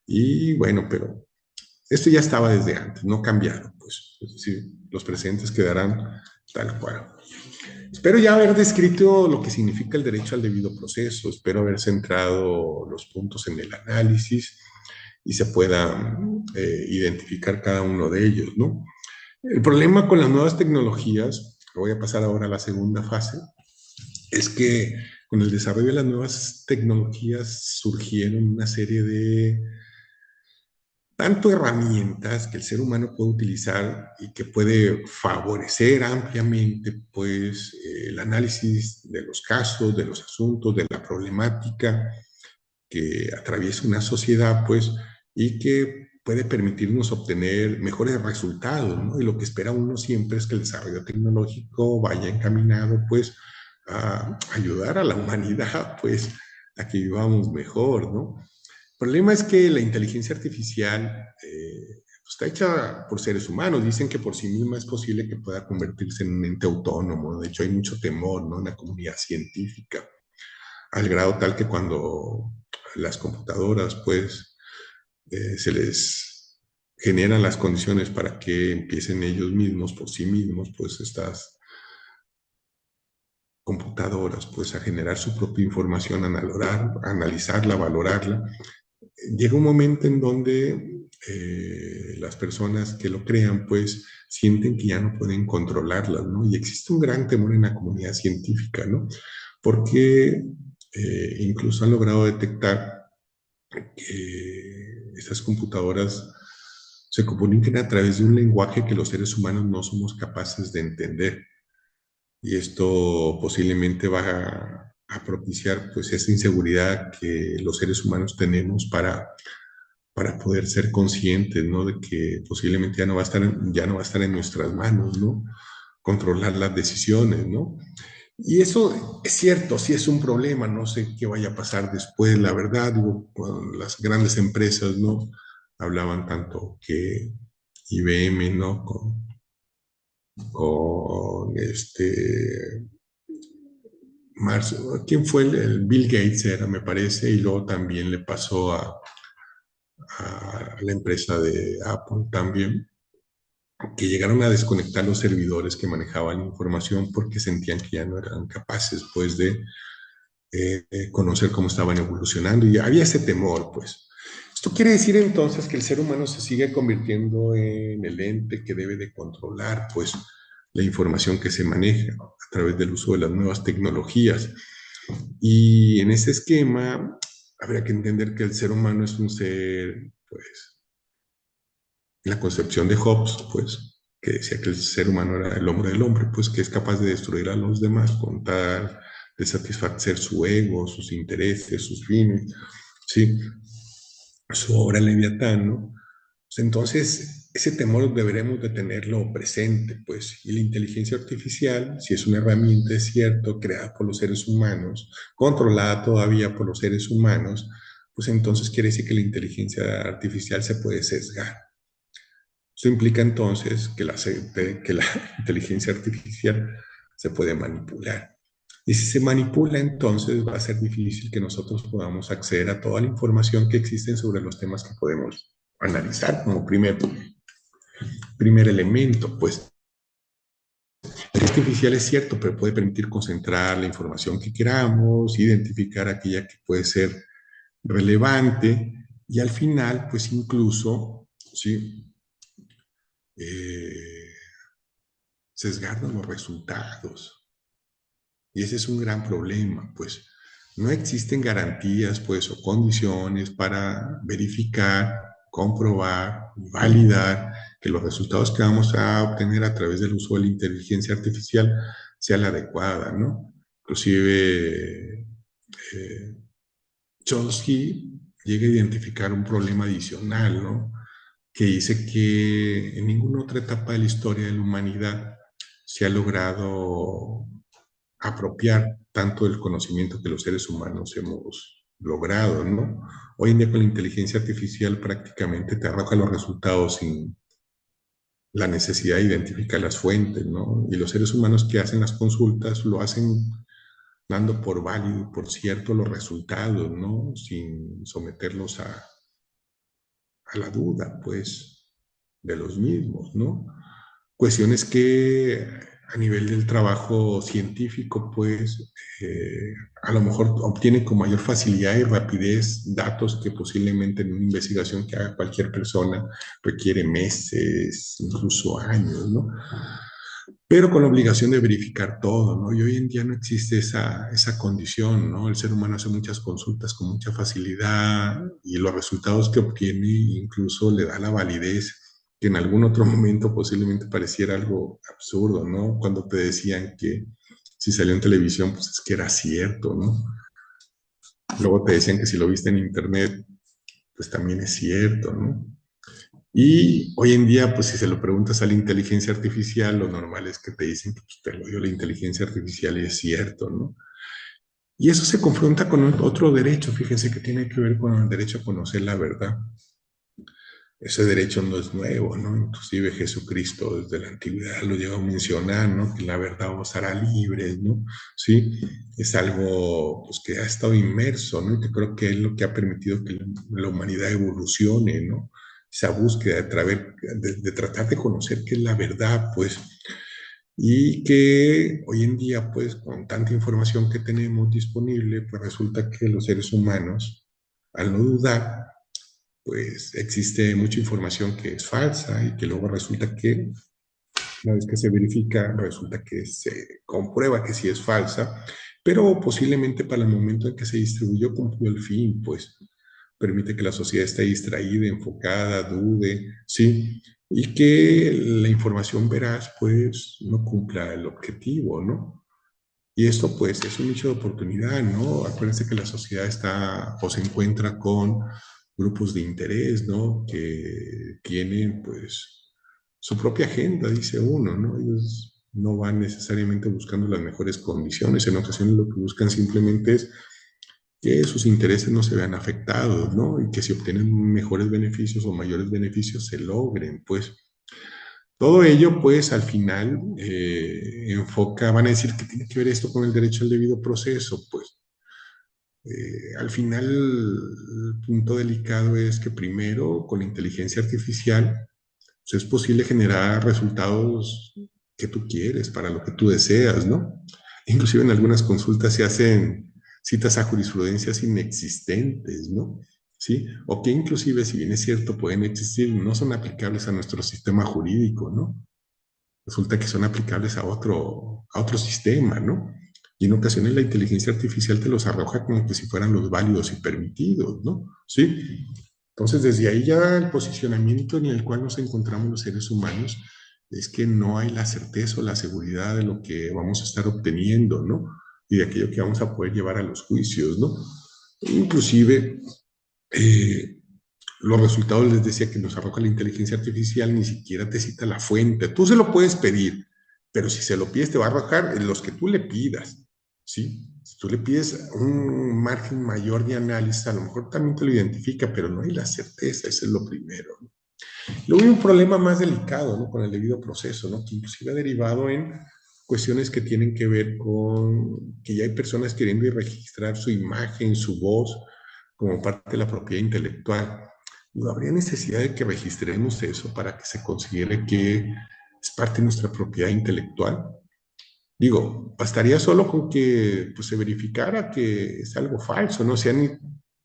Y bueno, pero esto ya estaba desde antes, no cambiaron, pues, es decir, los precedentes quedarán tal cual. Espero ya haber descrito lo que significa el derecho al debido proceso, espero haber centrado los puntos en el análisis y se pueda identificar cada uno de ellos, ¿no? El problema con las nuevas tecnologías, voy a pasar ahora a la segunda fase, es que con el desarrollo de las nuevas tecnologías surgieron una serie de tanto herramientas que el ser humano puede utilizar y que puede favorecer ampliamente pues el análisis de los casos, de los asuntos, de la problemática que atraviesa una sociedad pues y que puede permitirnos obtener mejores resultados, ¿no? Y lo que espera uno siempre es que el desarrollo tecnológico vaya encaminado pues a ayudar a la humanidad pues a que vivamos mejor, ¿no? El problema es que la inteligencia artificial está hecha por seres humanos. Dicen que por sí misma es posible que pueda convertirse en un ente autónomo. De hecho, hay mucho temor, ¿no? En la comunidad científica, al grado tal que cuando las computadoras, pues, se les generan las condiciones para que empiecen ellos mismos, por sí mismos, pues, estas computadoras, pues, a generar su propia información, a analizarla, valorarla, llega un momento en donde las personas que lo crean, pues sienten que ya no pueden controlarlas, ¿no? Y existe un gran temor en la comunidad científica, ¿no? Porque incluso han logrado detectar que estas computadoras se comuniquen a través de un lenguaje que los seres humanos no somos capaces de entender. Y esto posiblemente va a propiciar pues esa inseguridad que los seres humanos tenemos para poder ser conscientes, ¿no? De que posiblemente ya no va a estar en nuestras manos, ¿no? Controlar las decisiones, ¿no? Y eso es cierto, sí es un problema, no sé qué vaya a pasar después, la verdad, con las grandes empresas, ¿no? Hablaban tanto que IBM, ¿no? Con Mars, ¿quién fue el Bill Gates era, me parece, y luego también le pasó a la empresa de Apple también, que llegaron a desconectar los servidores que manejaban información porque sentían que ya no eran capaces, pues, de conocer cómo estaban evolucionando y había ese temor, pues. Esto quiere decir entonces que el ser humano se sigue convirtiendo en el ente que debe de controlar, pues, la información que se maneja a través del uso de las nuevas tecnologías. Y en ese esquema, habría que entender que el ser humano es un ser, pues, la concepción de Hobbes, pues, que decía que el ser humano era el hombre del hombre, pues, que es capaz de destruir a los demás con tal de satisfacer su ego, sus intereses, sus fines, ¿sí? Su obra Leviatán, ¿no? Pues entonces, ese temor deberemos de tenerlo presente, pues, y la inteligencia artificial, si es una herramienta, es cierto, creada por los seres humanos, controlada todavía por los seres humanos, pues entonces quiere decir que la inteligencia artificial se puede sesgar. Esto implica entonces que la inteligencia artificial se puede manipular. Y si se manipula, entonces va a ser difícil que nosotros podamos acceder a toda la información que existe sobre los temas que podemos analizar como primer elemento. Pues la inteligencia artificial es cierto, pero puede permitir concentrar la información que queramos, identificar aquella que puede ser relevante y al final, pues incluso, ¿sí? Eh, sesgarnos los resultados. Y ese es un gran problema, pues no existen garantías, pues, o condiciones para verificar, comprobar, validar que los resultados que vamos a obtener a través del uso de la inteligencia artificial sea la adecuada, ¿no? Inclusive, Chomsky llega a identificar un problema adicional, ¿no? Que dice que en ninguna otra etapa de la historia de la humanidad se ha logrado apropiar tanto el conocimiento que los seres humanos hemos logrado, ¿no? Hoy en día con la inteligencia artificial prácticamente te arroja los resultados sin la necesidad de identificar las fuentes, ¿no? Y los seres humanos que hacen las consultas lo hacen dando por válido, por cierto, los resultados, ¿no? Sin someterlos a la duda, pues, de los mismos, ¿no? Cuestiones que a nivel del trabajo científico, pues, a lo mejor obtienen con mayor facilidad y rapidez datos que posiblemente en una investigación que haga cualquier persona requiere meses, incluso años, ¿no? Pero con la obligación de verificar todo, ¿no? Y hoy en día no existe esa condición, ¿no? El ser humano hace muchas consultas con mucha facilidad y los resultados que obtiene incluso le da la validez que en algún otro momento posiblemente pareciera algo absurdo, ¿no? Cuando te decían que si salió en televisión, pues es que era cierto, ¿no? Luego te decían que si lo viste en internet, pues también es cierto, ¿no? Y hoy en día, pues si se lo preguntas a la inteligencia artificial, lo normal es que te dicen que pues, te lo dio la inteligencia artificial y es cierto, ¿no? Y eso se confronta con otro derecho, fíjense que tiene que ver con el derecho a conocer la verdad. Ese derecho no es nuevo, ¿no? Inclusive Jesucristo desde la antigüedad lo llegó a mencionar, ¿no? Que la verdad os hará libres, ¿no? Sí, es algo pues, que ha estado inmerso, ¿no? Y que creo que es lo que ha permitido que la humanidad evolucione, ¿no? Esa búsqueda de tratar de conocer qué es la verdad, pues, y que hoy en día, pues, con tanta información que tenemos disponible, pues resulta que los seres humanos, al no dudar, pues existe mucha información que es falsa y que luego resulta que, una vez que se verifica, resulta que se comprueba que sí es falsa, pero posiblemente para el momento en que se distribuyó cumplió el fin, pues permite que la sociedad esté distraída, enfocada, dude, ¿sí? Y que la información veraz, pues, no cumpla el objetivo, ¿no? Y esto, pues, es un nicho de oportunidad, ¿no? Acuérdense que la sociedad está o se encuentra con grupos de interés, ¿no? Que tienen, pues, su propia agenda, dice uno, ¿no? Ellos no van necesariamente buscando las mejores condiciones, en ocasiones lo que buscan simplemente es que sus intereses no se vean afectados, ¿no? Y que si obtienen mejores beneficios o mayores beneficios se logren, pues. Todo ello, pues, al final enfoca, van a decir que tiene que ver esto con el derecho al debido proceso, pues. Al final, el punto delicado es que primero, con la inteligencia artificial, pues, es posible generar resultados que tú quieres, para lo que tú deseas, ¿no? Inclusive en algunas consultas se hacen citas a jurisprudencias inexistentes, ¿no? ¿Sí? O que inclusive, si bien es cierto, pueden existir, no son aplicables a nuestro sistema jurídico, ¿no? Resulta que son aplicables a otro sistema, ¿no? Y en ocasiones la inteligencia artificial te los arroja como que si fueran los válidos y permitidos, ¿no? ¿Sí? Entonces, desde ahí ya el posicionamiento en el cual nos encontramos los seres humanos es que no hay la certeza o la seguridad de lo que vamos a estar obteniendo, ¿no? Y de aquello que vamos a poder llevar a los juicios, ¿no? Inclusive, eh, los resultados les decía que nos arroja la inteligencia artificial, ni siquiera te cita la fuente. Tú se lo puedes pedir, pero si se lo pides te va a arrojar en los que tú le pidas, ¿sí? Si tú le pides un margen mayor de análisis, a lo mejor también te lo identifica, pero no hay la certeza, eso es lo primero, ¿no? Luego hay un problema más delicado, ¿no? Con el debido proceso, ¿no? Que inclusive ha derivado en cuestiones que tienen que ver con que ya hay personas queriendo ir registrar su imagen, su voz, como parte de la propiedad intelectual. No habría necesidad de que registremos eso para que se considere que es parte de nuestra propiedad intelectual. Digo, bastaría solo con que pues, se verificara que es algo falso, ¿no? Se han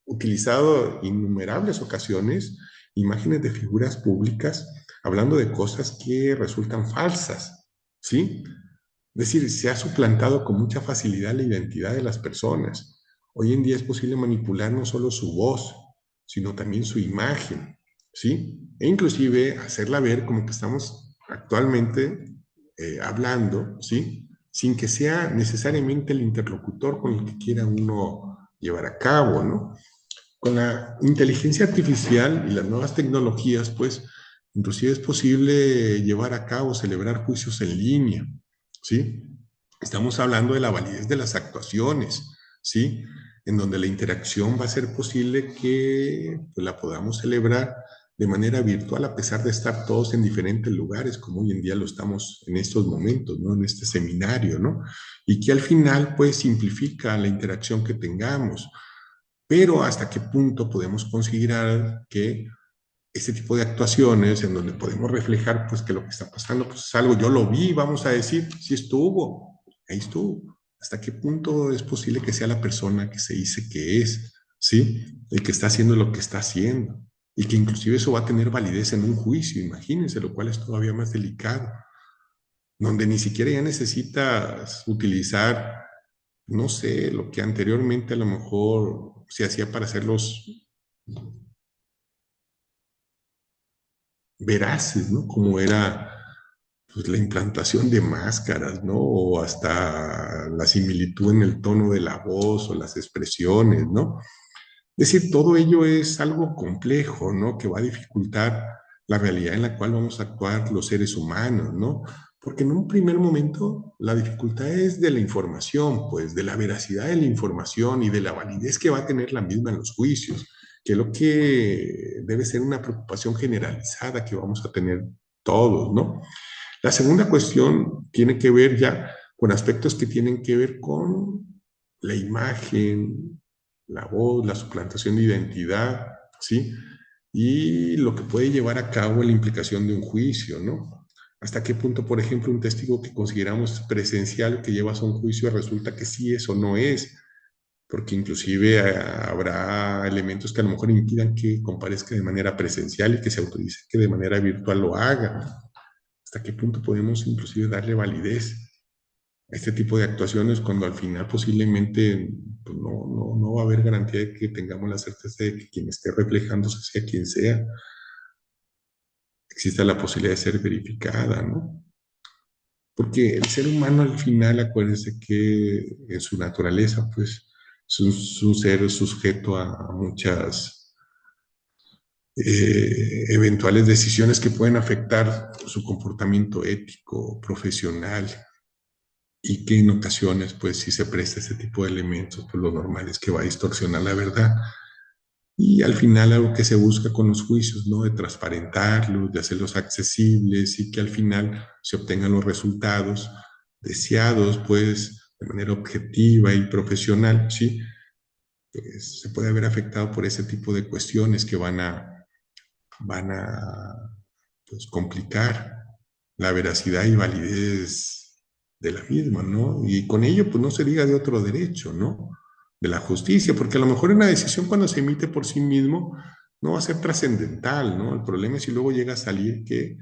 utilizado innumerables ocasiones imágenes de figuras públicas hablando de cosas que resultan falsas, ¿sí? Es decir, se ha suplantado con mucha facilidad la identidad de las personas. Hoy en día es posible manipular no solo su voz, sino también su imagen, ¿sí? E inclusive hacerla ver como que estamos actualmente hablando, ¿sí? Sin que sea necesariamente el interlocutor con el que quiera uno llevar a cabo, ¿no? Con la inteligencia artificial y las nuevas tecnologías, pues, inclusive es posible llevar a cabo, celebrar juicios en línea, ¿sí? Estamos hablando de la validez de las actuaciones, ¿sí? En donde la interacción va a ser posible que pues, la podamos celebrar de manera virtual a pesar de estar todos en diferentes lugares, como hoy en día lo estamos en estos momentos, ¿no? En este seminario, ¿no? Y que al final, pues, simplifica la interacción que tengamos. Pero hasta qué punto podemos considerar que este tipo de actuaciones en donde podemos reflejar pues que lo que está pasando pues es algo, yo lo vi, vamos a decir, sí estuvo, ahí estuvo. ¿Hasta qué punto es posible que sea la persona que se dice que es, ¿sí? El que está haciendo lo que está haciendo? Y que inclusive eso va a tener validez en un juicio, imagínense, lo cual es todavía más delicado, donde ni siquiera ya necesitas utilizar, no sé, lo que anteriormente a lo mejor se hacía para hacerlos veraces, ¿no? Como era pues, la implantación de máscaras, ¿no? O hasta la similitud en el tono de la voz o las expresiones, ¿no? Es decir, todo ello es algo complejo, ¿no? Que va a dificultar la realidad en la cual vamos a actuar los seres humanos, ¿no? Porque en un primer momento la dificultad es de la información, pues de la veracidad de la información y de la validez que va a tener la misma en los juicios, que es lo que debe ser una preocupación generalizada que vamos a tener todos, ¿no? La segunda cuestión tiene que ver ya con aspectos que tienen que ver con la imagen, la voz, la suplantación de identidad, ¿sí? Y lo que puede llevar a cabo la implicación de un juicio, ¿no? Hasta qué punto, por ejemplo, un testigo que consideramos presencial que llevas a un juicio resulta que sí es o no es, porque inclusive habrá elementos que a lo mejor impidan que comparezca de manera presencial y que se autorice que de manera virtual lo haga. ¿Hasta qué punto podemos inclusive darle validez a este tipo de actuaciones cuando al final posiblemente pues, no va a haber garantía de que tengamos la certeza de que quien esté reflejándose sea quien sea, exista la posibilidad de ser verificada, ¿no? Porque el ser humano al final, acuérdense que en su naturaleza, pues, es un ser sujeto a muchas eventuales decisiones que pueden afectar su comportamiento ético, profesional, y que en ocasiones, pues, si se presta ese tipo de elementos, pues lo normal es que va a distorsionar la verdad. Y al final algo que se busca con los juicios, ¿no? De transparentarlos, de hacerlos accesibles y que al final se obtengan los resultados deseados, pues, de manera objetiva y profesional, ¿sí? Pues se puede haber afectado por ese tipo de cuestiones que van a pues, complicar la veracidad y validez de la misma, ¿no? Y con ello, pues no se diga de otro derecho, ¿no? De la justicia, porque a lo mejor una decisión cuando se emite por sí mismo no va a ser trascendental, ¿no? El problema es si luego llega a salir que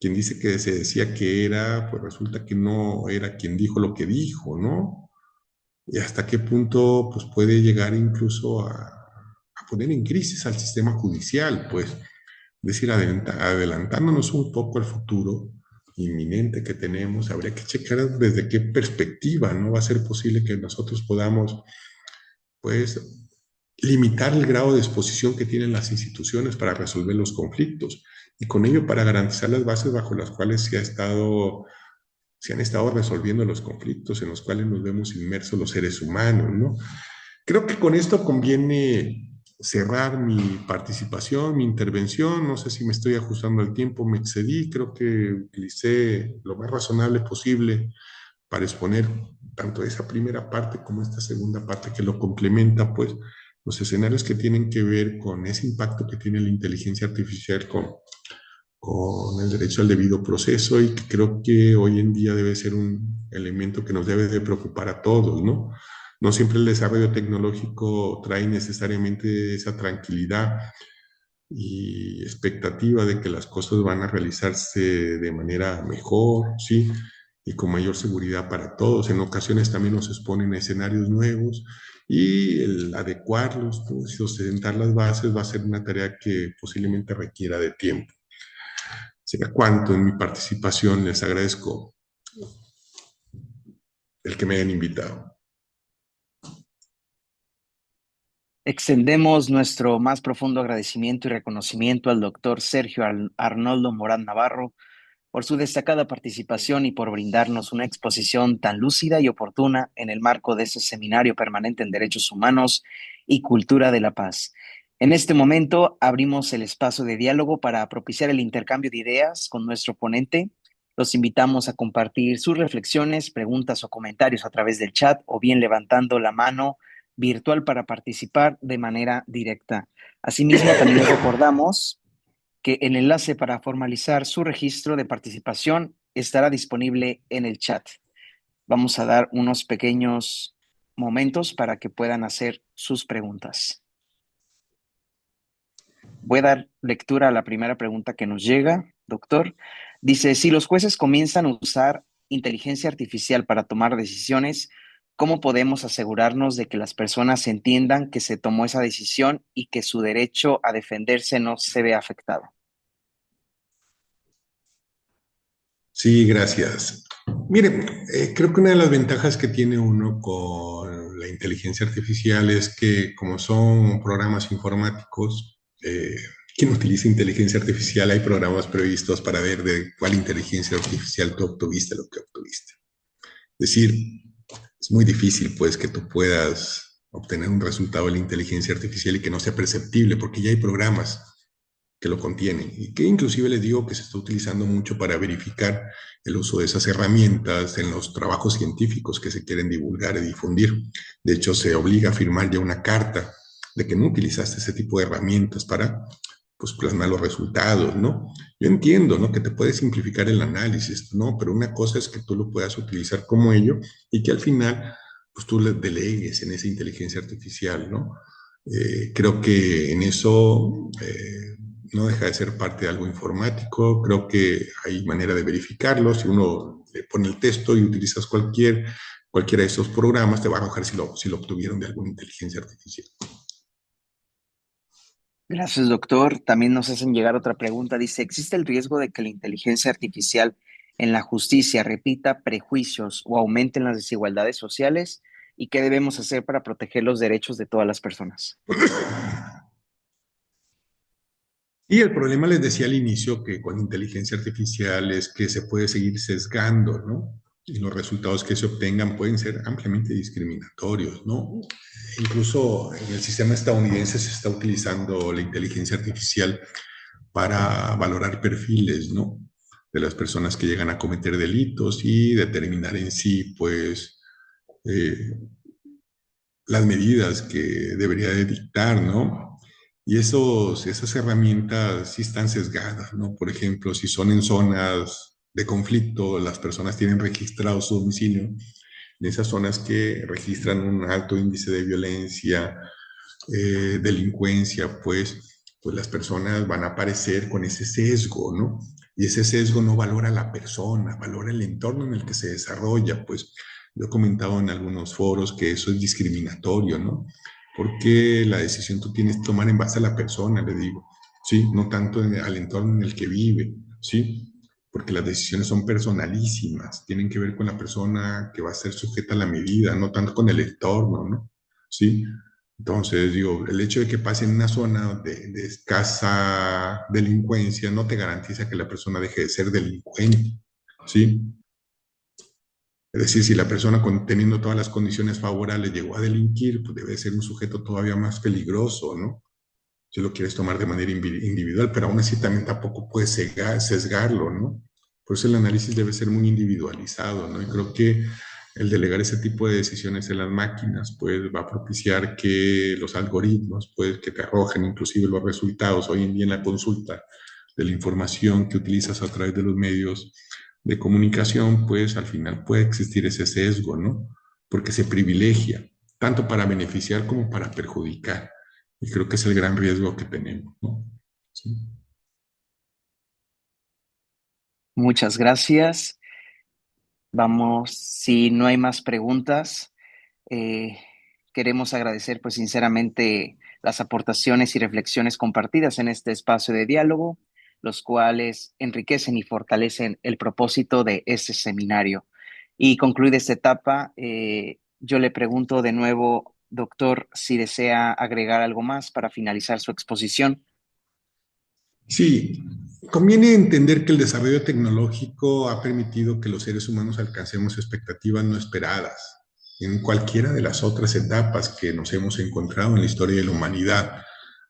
quien dice que se decía que era, pues resulta que no era quien dijo lo que dijo, ¿no? Y hasta qué punto, pues puede llegar incluso a poner en crisis al sistema judicial, pues. Es decir, adelantándonos un poco al futuro inminente que tenemos, habría que checar desde qué perspectiva no va a ser posible que nosotros podamos, pues, limitar el grado de exposición que tienen las instituciones para resolver los conflictos y con ello para garantizar las bases bajo las cuales se han estado resolviendo los conflictos en los cuales nos vemos inmersos los seres humanos, ¿no? Creo que con esto conviene cerrar mi participación, mi intervención. No sé si me estoy ajustando al tiempo, me excedí. Creo que utilicé lo más razonable posible para exponer tanto esa primera parte como esta segunda parte que lo complementa, pues los escenarios que tienen que ver con ese impacto que tiene la inteligencia artificial con el derecho al debido proceso y que creo que hoy en día debe ser un elemento que nos debe de preocupar a todos, ¿no? No siempre el desarrollo tecnológico trae necesariamente esa tranquilidad y expectativa de que las cosas van a realizarse de manera mejor, ¿sí? Y con mayor seguridad para todos. En ocasiones también nos exponen a escenarios nuevos y el adecuarlos, pues, y sustentar las bases va a ser una tarea que posiblemente requiera de tiempo. Será cuanto en mi participación. Les agradezco el que me hayan invitado.
Extendemos nuestro más profundo agradecimiento y reconocimiento al doctor Sergio Arnoldo Morán Navarro por su destacada participación y por brindarnos una exposición tan lúcida y oportuna en el marco de este seminario permanente en Derechos Humanos y Cultura de la Paz. En este momento abrimos el espacio de diálogo para propiciar el intercambio de ideas con nuestro ponente. Los invitamos a compartir sus reflexiones, preguntas o comentarios a través del chat o bien levantando la mano virtual para participar de manera directa. Asimismo, también les recordamos que el enlace para formalizar su registro de participación estará disponible en el chat. Vamos a dar unos pequeños momentos para que puedan hacer sus preguntas. Voy a dar lectura a la primera pregunta que nos llega, doctor. Dice, si los jueces comienzan a usar inteligencia artificial para tomar decisiones, ¿cómo podemos asegurarnos de que las personas entiendan que se tomó esa decisión y que su derecho a defenderse no se vea afectado?
Sí, gracias. Miren, creo que una de las ventajas que tiene uno con la inteligencia artificial es que como son programas informáticos, quien utiliza inteligencia artificial, hay programas previstos para ver de cuál inteligencia artificial tú obtuviste lo que obtuviste. Es decir, es muy difícil pues que tú puedas obtener un resultado de la inteligencia artificial y que no sea perceptible, porque ya hay programas que lo contienen y que inclusive les digo que se está utilizando mucho para verificar el uso de esas herramientas en los trabajos científicos que se quieren divulgar y difundir. De hecho, se obliga a firmar ya una carta de que no utilizaste ese tipo de herramientas para pues plasmar los resultados, ¿no? Yo entiendo, ¿no? Que te puede simplificar el análisis, ¿no? Pero una cosa es que tú lo puedas utilizar como ello y que al final, pues tú le delegues en esa inteligencia artificial, ¿no? Creo que en eso no deja de ser parte de algo informático. Creo que hay manera de verificarlo. Si uno le pone el texto y utilizas cualquier cualquiera de estos programas te va a arrojar si lo obtuvieron de alguna inteligencia artificial.
Gracias, doctor. También nos hacen llegar otra pregunta. Dice, ¿existe el riesgo de que la inteligencia artificial en la justicia repita prejuicios o aumenten las desigualdades sociales? ¿Y qué debemos hacer para proteger los derechos de todas las personas?
Y el problema, les decía al inicio, que con inteligencia artificial es que se puede seguir sesgando, ¿no? Y los resultados que se obtengan pueden ser ampliamente discriminatorios, ¿no? Incluso en el sistema estadounidense se está utilizando la inteligencia artificial para valorar perfiles, ¿no? De las personas que llegan a cometer delitos y determinar en sí, pues, eh, las medidas que debería de dictar, ¿no? Y esas herramientas sí están sesgadas, ¿no? Por ejemplo, si son en zonas de conflicto, las personas tienen registrado su domicilio, en esas zonas que registran un alto índice de violencia, delincuencia, pues las personas van a aparecer con ese sesgo, ¿no? Y ese sesgo no valora a la persona, valora el entorno en el que se desarrolla, pues yo he comentado en algunos foros que eso es discriminatorio, ¿no? Porque la decisión tú tienes que tomar en base a la persona, le digo, ¿sí? No tanto al entorno en el que vive, ¿sí? Porque las decisiones son personalísimas, tienen que ver con la persona que va a ser sujeta a la medida, no tanto con el entorno, ¿no? ¿Sí? Entonces, digo, el hecho de que pase en una zona de escasa delincuencia no te garantiza que la persona deje de ser delincuente, ¿sí? Es decir, si la persona teniendo todas las condiciones favorables llegó a delinquir, pues debe ser un sujeto todavía más peligroso, ¿no? Si lo quieres tomar de manera individual, pero aún así también tampoco puedes sesgarlo, ¿no? Por eso el análisis debe ser muy individualizado, ¿no? Y creo que el delegar ese tipo de decisiones en las máquinas, pues va a propiciar que los algoritmos, pues que te arrojen inclusive los resultados hoy en día en la consulta de la información que utilizas a través de los medios de comunicación, pues al final puede existir ese sesgo, ¿no? Porque se privilegia, tanto para beneficiar como para perjudicar. Y creo que es el gran riesgo que tenemos, ¿no? Sí.
Muchas gracias. Vamos, si no hay más preguntas, eh, queremos agradecer pues sinceramente las aportaciones y reflexiones compartidas en este espacio de diálogo, los cuales enriquecen y fortalecen el propósito de este seminario. Y concluida esta etapa, yo le pregunto de nuevo, doctor, si desea agregar algo más para finalizar su exposición.
Sí, conviene entender que el desarrollo tecnológico ha permitido que los seres humanos alcancemos expectativas no esperadas en cualquiera de las otras etapas que nos hemos encontrado en la historia de la humanidad,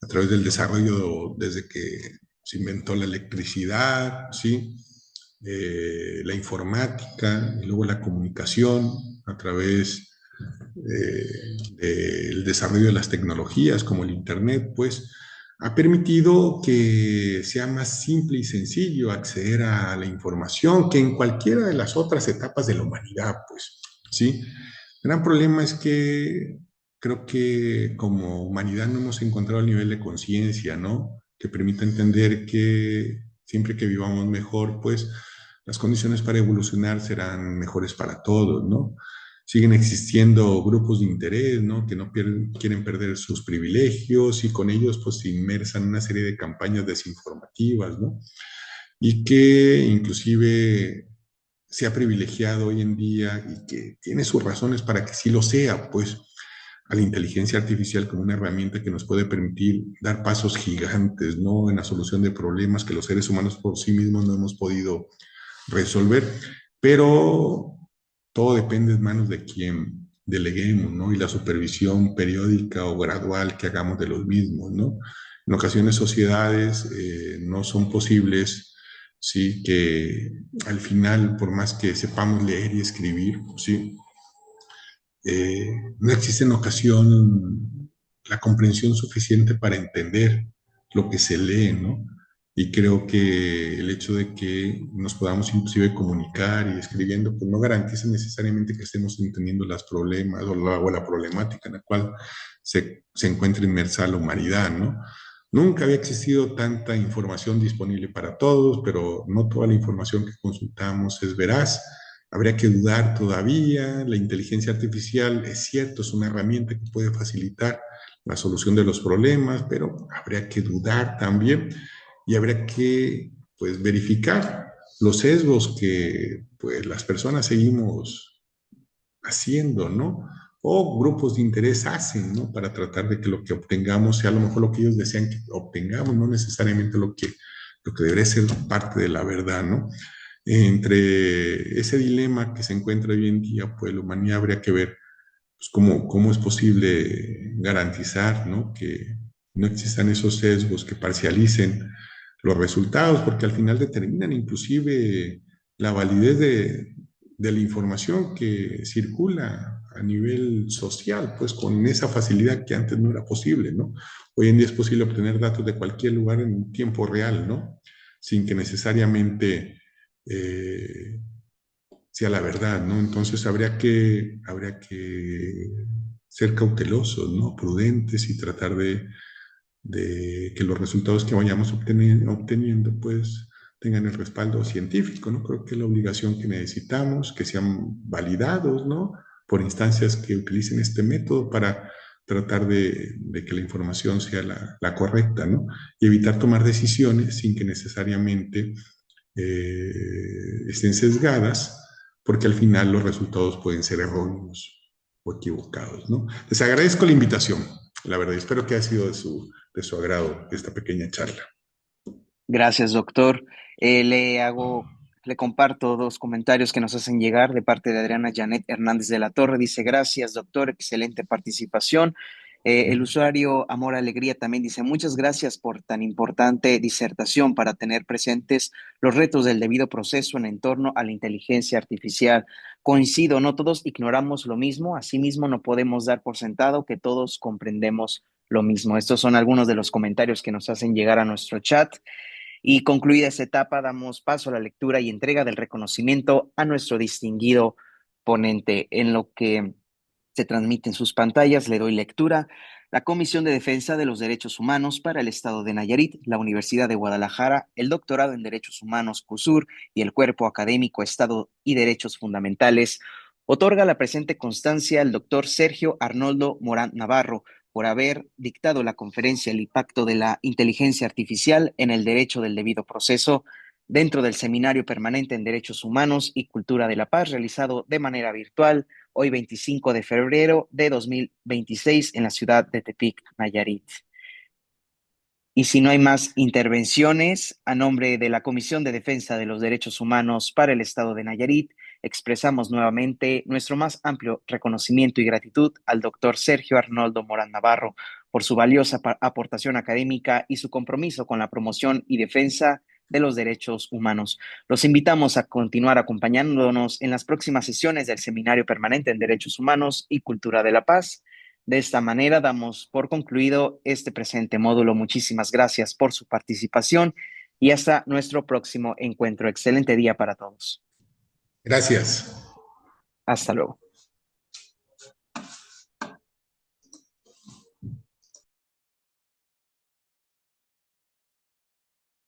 a través del desarrollo desde que se inventó la electricidad, ¿sí? La informática y luego la comunicación a través del desarrollo de las tecnologías como el Internet, pues ha permitido que sea más simple y sencillo acceder a la información que en cualquiera de las otras etapas de la humanidad, pues, ¿sí? El gran problema es que creo que como humanidad no hemos encontrado el nivel de conciencia, ¿no? Que permita entender que siempre que vivamos mejor, pues las condiciones para evolucionar serán mejores para todos, ¿no? Siguen existiendo grupos de interés, ¿no? Que no quieren perder sus privilegios y con ellos pues se inmersan en una serie de campañas desinformativas, ¿no? Y que inclusive se ha privilegiado hoy en día y que tiene sus razones para que sí lo sea, pues a la inteligencia artificial como una herramienta que nos puede permitir dar pasos gigantes, ¿no? En la solución de problemas que los seres humanos por sí mismos no hemos podido resolver, pero todo depende en manos de quien deleguemos, ¿no? Y la supervisión periódica o gradual que hagamos de los mismos, ¿no? En ocasiones sociedades no son posibles, sí, que al final, por más que sepamos leer y escribir, sí, no existe en ocasión la comprensión suficiente para entender lo que se lee, ¿no? Y creo que el hecho de que nos podamos inclusive comunicar y escribiendo, pues no garantiza necesariamente que estemos entendiendo los problemas o la problemática en la cual se encuentra inmersa la humanidad, ¿no? Nunca había existido tanta información disponible para todos, pero no toda la información que consultamos es veraz habría que dudar todavía. La inteligencia artificial, es cierto, es una herramienta que puede facilitar la solución de los problemas, pero habría que dudar también y habría que, pues, verificar los sesgos que, pues, las personas seguimos haciendo, ¿no? O grupos de interés hacen, ¿no? Para tratar de que lo que obtengamos sea a lo mejor lo que ellos desean que obtengamos, no necesariamente lo que debería ser parte de la verdad, ¿no? Entre ese dilema que se encuentra hoy en día, pues la humanidad habría que ver, pues, cómo es posible garantizar, ¿no? Que no existan esos sesgos que parcialicen los resultados, porque al final determinan inclusive la validez de la información que circula a nivel social, pues con esa facilidad que antes no era posible, ¿no? Hoy en día es posible obtener datos de cualquier lugar en tiempo real, ¿no? Sin que necesariamente eh, sea la verdad, ¿no? Entonces habría que ser cautelosos, ¿no? Prudentes y tratar de que los resultados que vayamos obteniendo, pues, tengan el respaldo científico, ¿no? Creo que es la obligación que necesitamos, que sean validados, ¿no? Por instancias que utilicen este método para tratar de que la información sea la correcta, ¿no? Y evitar tomar decisiones sin que necesariamente estén sesgadas, porque al final los resultados pueden ser erróneos o equivocados, ¿no? Les agradezco la invitación, la verdad, espero que haya sido de su agrado esta pequeña charla.
Gracias, doctor. Le comparto dos comentarios que nos hacen llegar de parte de Adriana Janet Hernández de la Torre. Dice, gracias, doctor, excelente participación. El usuario Amor Alegría también dice, muchas gracias por tan importante disertación para tener presentes los retos del debido proceso en torno a la inteligencia artificial. Coincido, no todos ignoramos lo mismo, asimismo no podemos dar por sentado que todos comprendemos lo mismo. Estos son algunos de los comentarios que nos hacen llegar a nuestro chat. Y concluida esta etapa, damos paso a la lectura y entrega del reconocimiento a nuestro distinguido ponente. En lo que se transmite en sus pantallas, le doy lectura. La Comisión de Defensa de los Derechos Humanos para el Estado de Nayarit, la Universidad de Guadalajara, el Doctorado en Derechos Humanos CUSUR y el Cuerpo Académico Estado y Derechos Fundamentales otorga la presente constancia al doctor Sergio Arnoldo Morán Navarro, por haber dictado la conferencia El impacto de la inteligencia artificial en el derecho del debido proceso dentro del Seminario Permanente en Derechos Humanos y Cultura de la Paz, realizado de manera virtual hoy 25 de febrero de 2026 en la ciudad de Tepic, Nayarit. Y si no hay más intervenciones, a nombre de la Comisión de Defensa de los Derechos Humanos para el Estado de Nayarit, expresamos nuevamente nuestro más amplio reconocimiento y gratitud al doctor Sergio Arnoldo Morán Navarro por su valiosa aportación académica y su compromiso con la promoción y defensa de los derechos humanos. Los invitamos a continuar acompañándonos en las próximas sesiones del Seminario Permanente en Derechos Humanos y Cultura de la Paz. De esta manera damos por concluido este presente módulo. Muchísimas gracias por su participación y hasta nuestro próximo encuentro. Excelente día para todos.
Gracias.
Hasta luego.